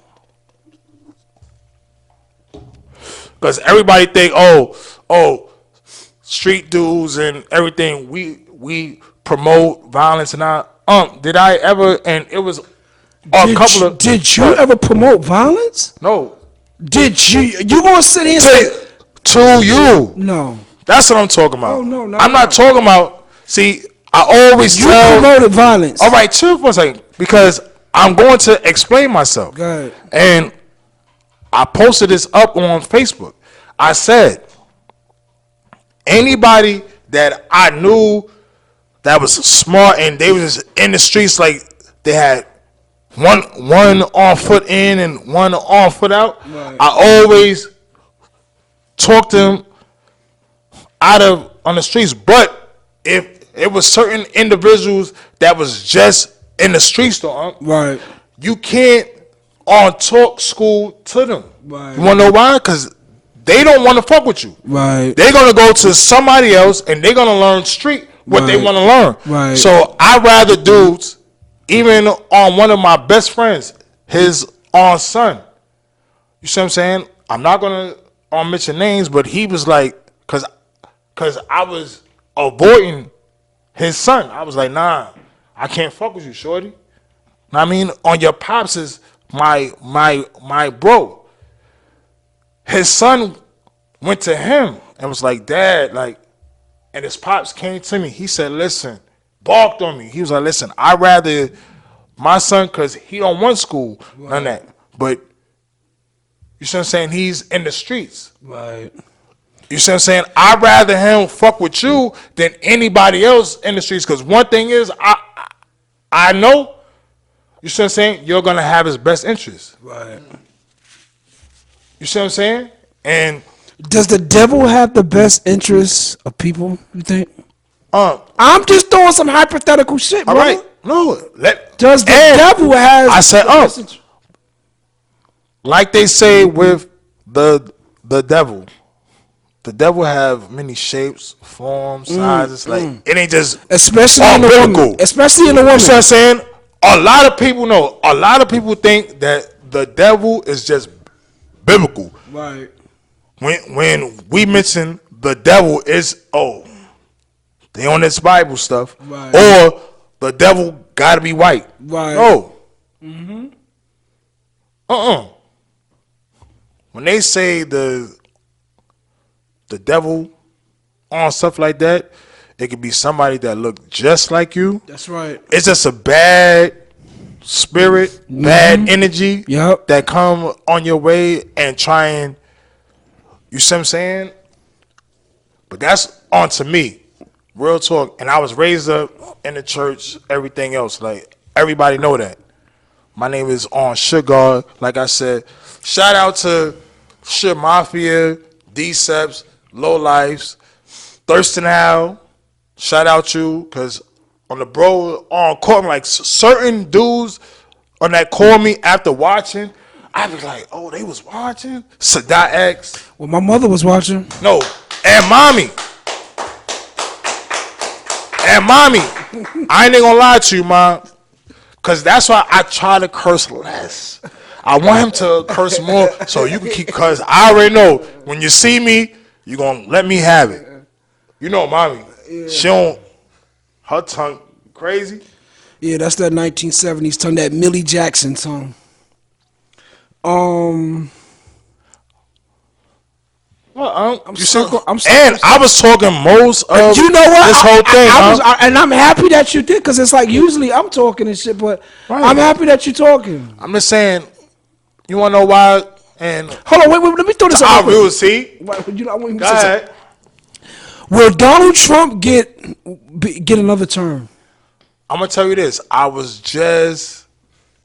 Because everybody think, oh, street dudes and everything, we promote violence and all. Did I ever? And it was Did you ever promote violence? No. Did you? You gonna sit here and say to you? No. That's what I'm talking about. Oh no, I'm not talking about. See, I always you tell. promoted violence. All right, chill for a second, because I'm going to explain myself. Go ahead. And I posted this up on Facebook. I said, anybody that I knew that was smart and they was just in the streets, like they had one on foot in and one on foot out. Right. I always talk to them on the streets. But if it was certain individuals that was just in the streets, though, right, you can't talk school to them. Right. You want to know why? Because they don't want to fuck with you. Right. They're going to go to somebody else and they're going to learn street what they want to learn. Right. So I'd rather dudes, even on one of my best friends, his son. You see what I'm saying? I'm not going to mention names, but he was like, because I was avoiding his son. I was like, nah, I can't fuck with you, shorty. I mean, on your pops is my bro. His son went to him and was like, Dad, like, and his pops came to me. He said, listen, barked on me. He was like, listen, I'd rather my son, because he don't want school, right, none of that. But you see what I'm saying? He's in the streets. Right. You see what I'm saying? I'd rather him fuck with you than anybody else in the streets. Because one thing is, I know, you see what I'm saying? You're going to have his best interest. Right. You see what I'm saying? And does the devil have the best interests of people, you think? I'm just throwing some hypothetical shit, bro. All right. No. Does the devil have I said, like they say with the devil. The devil have many shapes, forms, sizes. Like it ain't just especially in the woman. Especially in the woman. You know what I'm saying? A lot of people know. A lot of people think that the devil is just biblical. Right. When we mention the devil is they on this Bible stuff. Right. Or the devil gotta be white. Right. No. Mm-hmm. When they say the devil on stuff like that, it could be somebody that look just like you. That's right. It's just a bad spirit, bad energy that come on your way and try and, you see what I'm saying? But that's on to me. Real talk. And I was raised up in the church, everything else. Like, everybody know that. My name is on Sugar. Like I said, shout out to Shit Mafia, D-Seps, Low Lives, Thurston Al. Shout out you, because on the bro on call me, like certain dudes on that call me after watching, I was like, oh, they was watching? Sadat X. Well, my mother was watching. No, and mommy. And mommy. I ain't gonna lie to you, Mom. Because that's why I try to curse less. I want him to curse more so you can keep, because I already know when you see me, you're going to let me have it. You know, mommy. Yeah. She don't, her tongue crazy. Yeah, that's that 1970s tongue, that Millie Jackson tongue. Well, I was talking most of you know what? This whole thing. And I'm happy that you did, because it's like usually I'm talking and shit, but right. I'm happy that you're talking. I'm just saying, You want to know why? And Hold on, wait, let me throw this out. I will see. You, I want you Go to say ahead. something. Will Donald Trump get another term? I'm gonna tell you this. I was just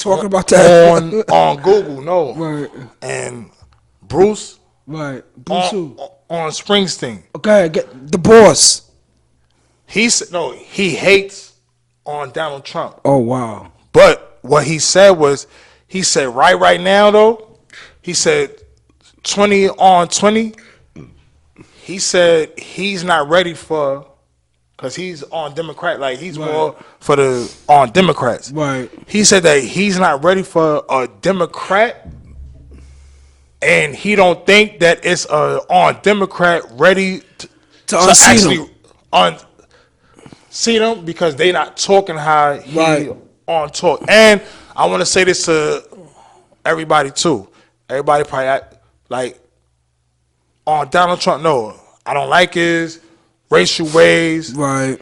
Talking about that on Google, no, right, and Bruce, right. Bruce who? on Springsteen. Okay, get the boss. He said no. He hates on Donald Trump. Oh wow. But what he said was, he said right now though, he said 20 on 20. He said he's not ready for, because he's on Democrat, like he's more for the on Democrats. Right. He said that he's not ready for a Democrat, and he don't think that it's a on Democrat ready to actually unseat him because they not talking how he on talk. And I want to say this to everybody too. Everybody probably like on Donald Trump. No, I don't like his racial ways,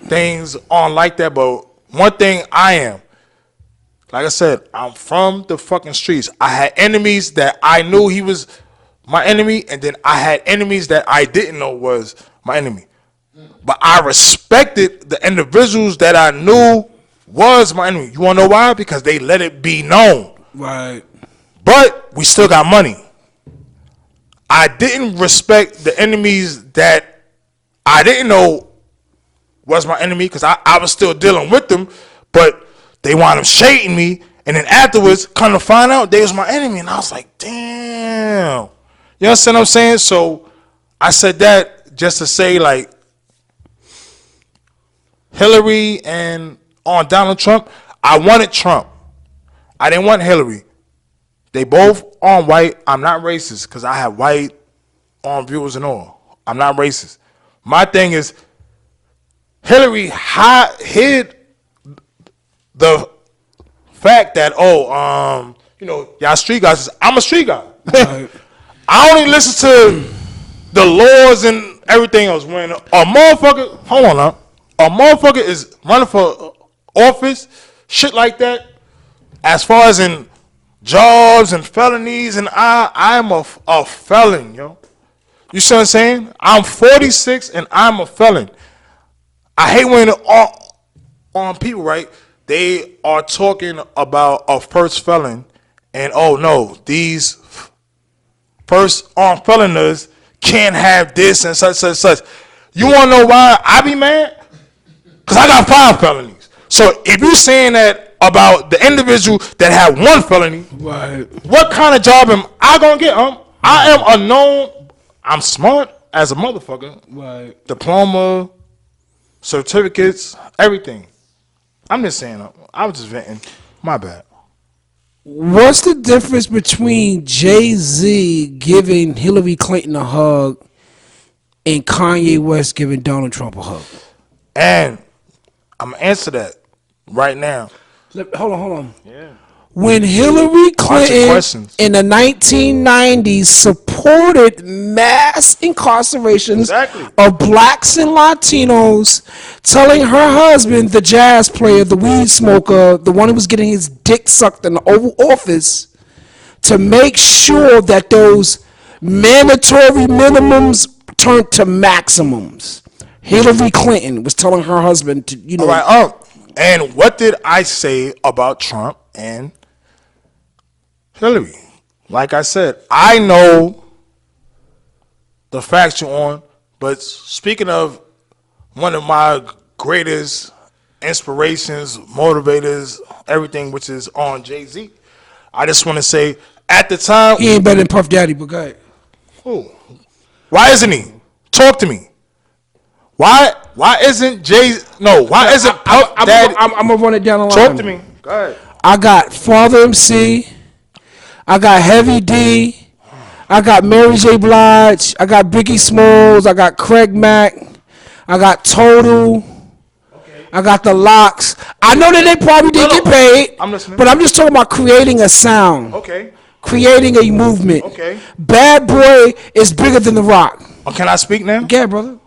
things on like that. But one thing I am, like I said, I'm from the fucking streets. I had enemies that I knew he was my enemy, and then I had enemies that I didn't know was my enemy. But I respected the individuals that I knew was my enemy. You want to know why? Because they let it be known. Right. But we still got money. I didn't respect the enemies that I didn't know was my enemy because I was still dealing with them, but they wound up shading me, and then afterwards, come to find out they was my enemy, and I was like, damn. You understand what I'm saying? So I said that just to say, like, Hillary and on Donald Trump, I wanted Trump. I didn't want Hillary. They both on white. I'm not racist because I have white on viewers and all. I'm not racist. My thing is, Hillary hid the fact that, y'all street guys. I'm a street guy. Right. I only listen to the laws and everything else. When a motherfucker, hold on now, a motherfucker is running for office, shit like that, as far as in jobs and felonies, and I'm a felon, yo. You see what I'm saying? I'm 46 and I'm a felon. I hate when on people, right? They are talking about a first felon, and oh no, these first feloners can't have this and such. You want to know why I be mad? Because I got 5 felonies. So if you're saying that about the individual that had 1 felony, right, what kind of job am I gonna get? I am unknown. I'm smart as a motherfucker. Right. Diploma, certificates, everything. I'm just saying. I was just venting. My bad. What's the difference between Jay-Z giving Hillary Clinton a hug and Kanye West giving Donald Trump a hug? And I'm gonna answer that right now. Hold on. Yeah. When Hillary Clinton in the 1990s supported mass incarcerations of blacks and Latinos, telling her husband, the jazz player, the weed smoker, the one who was getting his dick sucked in the Oval Office, to make sure that those mandatory minimums turned to maximums. Hillary Clinton was telling her husband to, All right, and what did I say about Trump and Hillary? Like I said, I know the facts you're on, but speaking of one of my greatest inspirations, motivators, everything, which is on Jay-Z, I just want to say, at the time... He ain't better than Puff Daddy, but go ahead. Who? Why isn't he? Talk to me. Why isn't Jay... No, why isn't Puff Daddy... I'm going to run it down the line. Talk to me. Go ahead. I got Father MC. I got Heavy D. I got Mary J. Blige. I got Biggie Smalls. I got Craig Mack. I got Total. Okay. I got the Locks. I know that they probably didn't get paid. I'm listening. But I'm just talking about creating a sound. Okay. Creating a movement. Okay. Bad Boy is bigger than The Rock. Oh, can I speak now? Yeah, brother.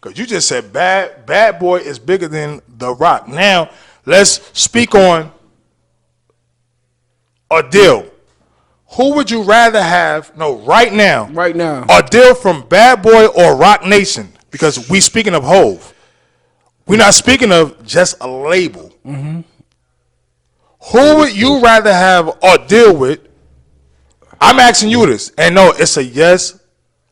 Because you just said Bad Boy is bigger than The Rock. Now, let's speak on a deal. Who would you rather have? No, right now. Right now. A deal from Bad Boy or Rock Nation? Because we speaking of Hove. We're not speaking of just a label. Mm-hmm. Who would you rather have a deal with? I'm asking you this, and no, it's a yes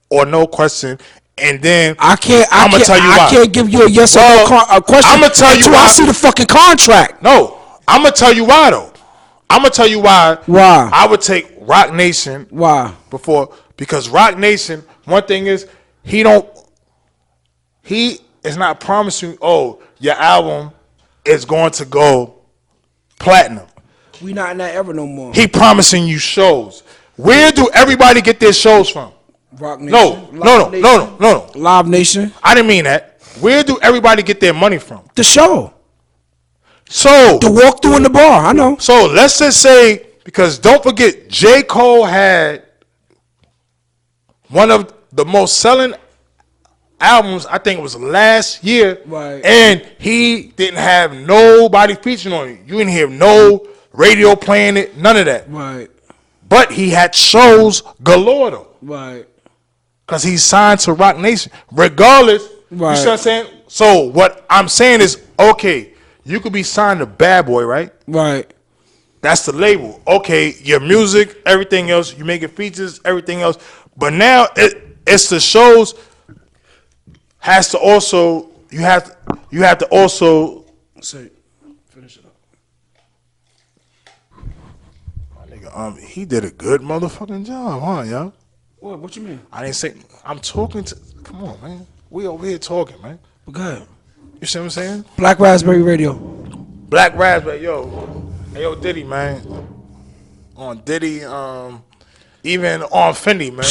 or no question. And then I'm gonna tell you why. I can't give you a yes or no question I'm gonna tell you until why. I see the fucking contract. No, I'm gonna tell you why though. I'm gonna tell you why. Why? I would take Rock Nation. Why? Because Rock Nation, one thing is he is not promising. Oh, your album is going to go platinum. We not in that era no more. He promising you shows. Where do everybody get their shows from? Rock Nation. No. Live Nation. I didn't mean that. Where do everybody get their money from? The show. So the walkthrough in the bar. I know. So let's just say, because don't forget, J. Cole had one of the most selling albums, I think it was last year, right? And he didn't have nobody featuring on it. You didn't hear no radio playing it, none of that, right? But he had shows galore, though, right? Because he's signed to Rock Nation, regardless. Right. You see what I'm saying? So what I'm saying is, okay, you could be signed to Bad Boy, right? Right. That's the label. Okay, your music, everything else, you making features, everything else. But now it's the shows has to also you have to also say finish it up. My nigga, he did a good motherfucking job, huh, yo? What you mean? I didn't say I'm talking to. Come on, man. We over here talking, man. But go ahead. You see what I'm saying? Black Raspberry Radio. Black Raspberry, yo. Hey, yo, Diddy, man. On Diddy, even on Fendi, man.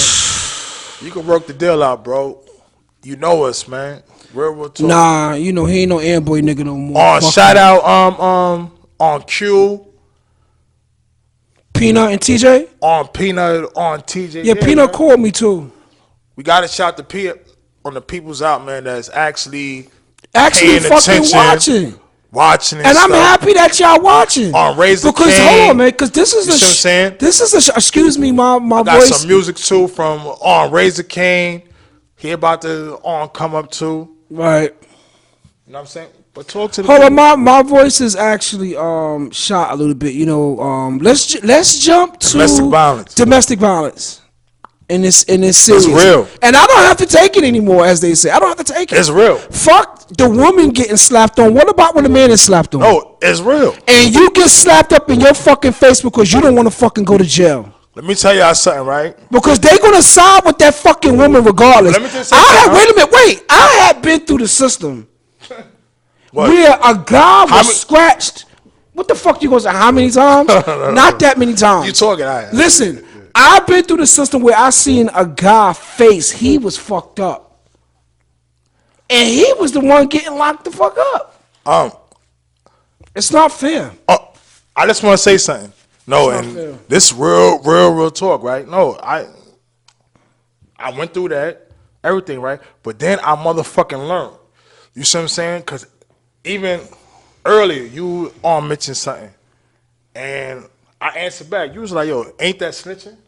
You can work the deal out, bro. You know us, man. Real talk. Nah, you know he ain't no Amboy nigga no more. On shout out, on Q. Peanut and TJ. On Peanut, on TJ. Yeah, Peanut called me too. We gotta shout the on the peoples out, man. That's actually fucking attention. Watching and I'm happy that y'all watching on Razor because King. Hold on, man, because this is excuse me, my I got voice. Some music too from on Razor King. He about to come up too. Right. You know what I'm saying? But talk to the hold on, my voice is actually shot a little bit. You know, let's jump to domestic violence. In this series. It's real. And I don't have to take it anymore, as they say. I don't have to take it. It's real. Fuck the woman getting slapped on. What about when the man is slapped on? No, it's real. And you get slapped up in your fucking face because you don't want to fucking go to jail. Let me tell y'all something, right? Because they gonna side with that fucking woman regardless. Let me just say wait a minute. I had been through the system where a guy was scratched. What the fuck you gonna say? How many times? Not that many times. You talking? I listen. I've been through the system where I seen a guy face, he was fucked up. And he was the one getting locked the fuck up. It's not fair. I just want to say something. No, and this real talk, right? No, I went through that, everything, right? But then I motherfucking learned. You see what I'm saying? Because even earlier, you all mentioned something. And I answered back. You was like, yo, ain't that snitching?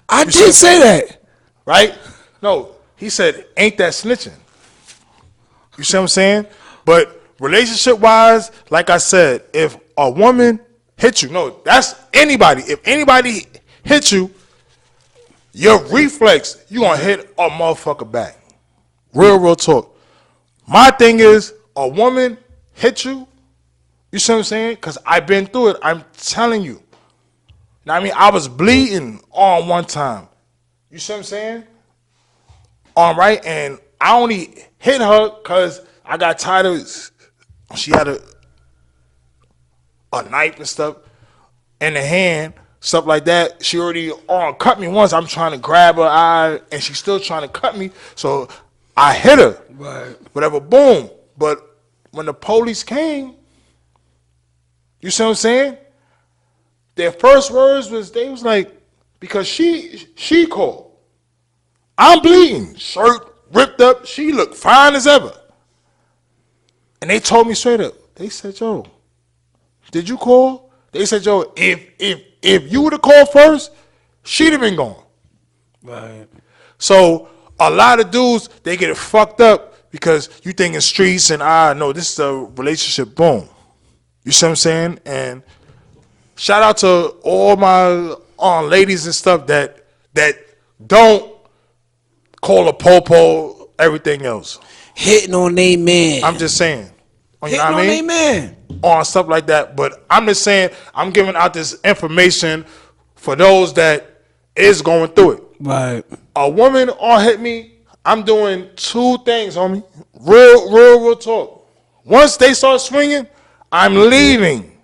I did say that. Right? No, he said, ain't that snitching? You see what I'm saying? But relationship-wise, like I said, if a woman hits you, no, that's anybody. If anybody hits you, your reflex, you going to hit a motherfucker back. Real talk. My thing is, a woman hit you, you see what I'm saying? Because I've been through it. I'm telling you. Now, I mean, I was bleeding on one time. You see what I'm saying? All right, and I only hit her because I got tired of she had a knife and stuff in the hand, stuff like that. She already cut me once. I'm trying to grab her eye, and she's still trying to cut me. So I hit her. Right. Whatever, boom. But when the police came, you see what I'm saying? Their first words was, they was like, because she called. I'm bleeding. Shirt ripped up. She looked fine as ever. And they told me straight up. They said, yo, did you call? They said, yo, if if you would have called first, she'd have been gone. Right. So a lot of dudes, they get it fucked up because you think in streets and no, this is a relationship. Boom. You see what I'm saying? And shout out to all my ladies and stuff that don't call a popo everything else. Hitting on they man. I'm just saying. You Hitting know what on I they mean? man. On stuff like that. But I'm just saying, I'm giving out this information for those that is going through it. Right. A woman hit me, I'm doing two things, homie. Real talk. Once they start swinging, I'm leaving.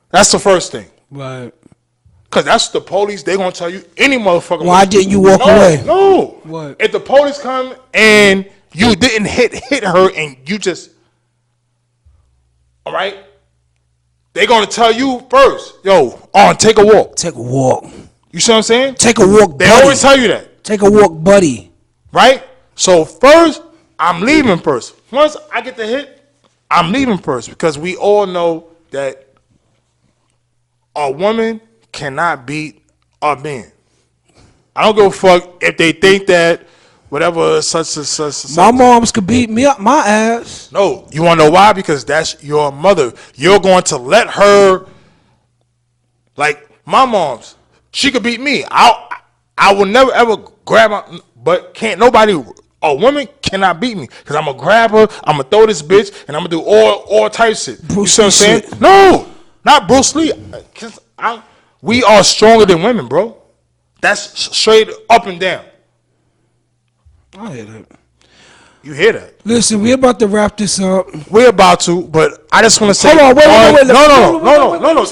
That's the first thing. Right. Because that's the police. They going to tell you any motherfucker. Why didn't you walk away? No. What? If the police come and you didn't hit her and you just, all right, they going to tell you first, yo, take a walk. Take a walk. You see what I'm saying? Take a walk, buddy. They always tell you that. Take a walk, buddy. Right? So first, I'm leaving first. Once I get the hit, I'm leaving first because we all know that a woman cannot beat a man. I don't give a fuck if they think that whatever such and such. My moms could beat me up my ass. No, you want to know why? Because that's your mother. You're going to let her, like my mom's, she could beat me. I will never ever grab her, but can't nobody. A woman cannot beat me because I'm gonna grab her, I'm gonna throw this bitch, and I'm gonna do all types of shit. Bruce You see what I'm Lee saying? No, not Bruce Lee. Cause we are stronger than women, bro. That's straight up and down. I hear that. You hear that? Listen, we about to wrap this up. We're about to, but I just want to say. Hold on, wait. No.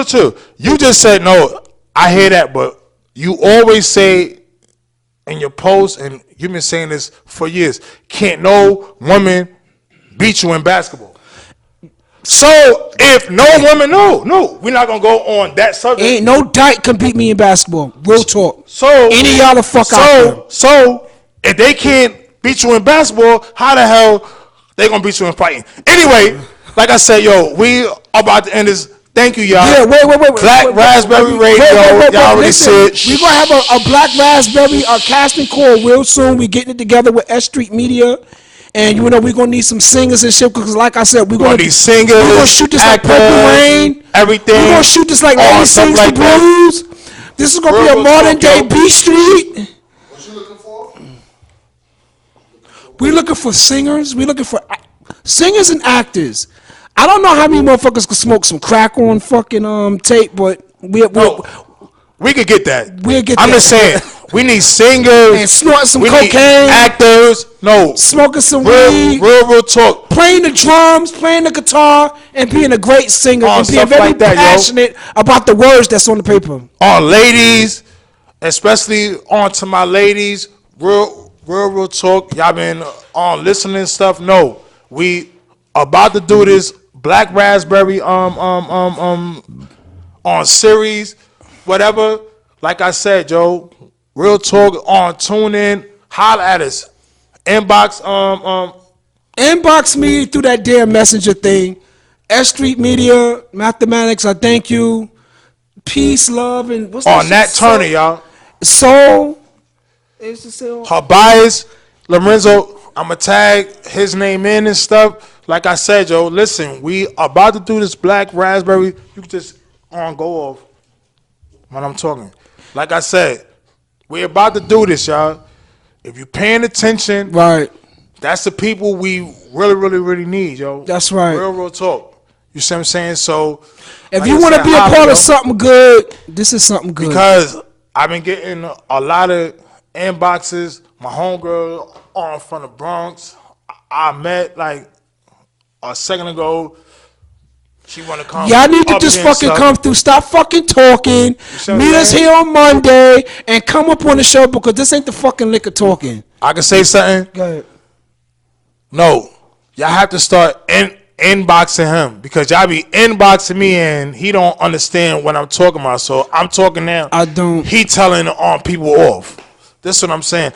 Chill. You just said no. I hear that, but you always say in your posts, and you've been saying this for years, can't no woman beat you in basketball. So if no woman, no, we're not gonna go on that subject. Ain't no dyke can beat me in basketball. Real talk. So any y'all the fuck out there. So if they can't beat you in basketball, how the hell they gonna beat you in fighting? Anyway, like I said, yo, we about to end this. Thank you, y'all. Yeah, wait. Black Raspberry Radio. Y'all already said. We're going to have a Black Raspberry casting call real soon. We're getting it together with S.STREET Media. And, you know, we're going to need some singers and shit. Because, like I said, we're going to need singers. We're going to shoot this actors, like Purple Rain. Everything. We're going to shoot this like Lady Sings the Blues. This is going to be a modern day B-Street. What you looking for? We're looking for singers. We're looking for singers and actors. I don't know how many motherfuckers can smoke some crack on fucking tape, but we could get that. We'll get I'm that. just saying, we need singers and snorting some we cocaine, need actors. No, smoking some weed, real talk, playing the drums, playing the guitar, and being a great singer and being very like that, passionate about the words that's on the paper. Ladies, especially to my ladies, real talk. Y'all been listening and stuff. No, we about to do this Black Raspberry on series, whatever. Like I said, Joe, real talk tune in, holla at us, inbox inbox me through that damn messenger thing. S.STREET Media, Mathematics. I thank you. Peace, love, and what's on that Turner, y'all. Soul. Her bias, Lorenzo. I'ma tag his name in and stuff. Like I said, Joe, listen, we about to do this Black Raspberry. You can just go off when I'm talking. Like I said, we're about to do this, y'all. If you're paying attention, right, that's the people we really need, yo. That's right. Real talk. You see what I'm saying? So if like you want to be a part of something good, this is something good. Because I've been getting a lot of inboxes. My homegirl from the Bronx, I met like a second ago. She want to come. Y'all need to just fucking come through. Stop fucking talking. Meet us here on Monday and come up on the show because this ain't the fucking liquor talking. I can say something. Go ahead. No, y'all have to start inboxing him because y'all be inboxing me and he don't understand what I'm talking about. So I'm talking now. I don't. He telling people off. This is what I'm saying.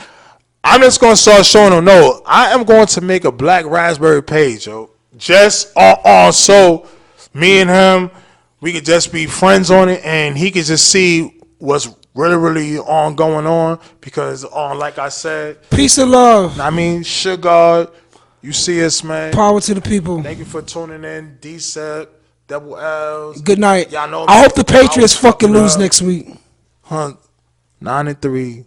I'm just gonna start showing him. No, I am going to make a Black Raspberry page, yo. Just on so me and him, we could just be friends on it, and he could just see what's really on going on. Because like I said, Peace and love. I mean, Sugar, you see us, man. Power to the people. Thank you for tuning in. D-Sep, Double L's. Good night. Y'all know I hope the I Patriots was fucking fucking lose up. next week. 9-3.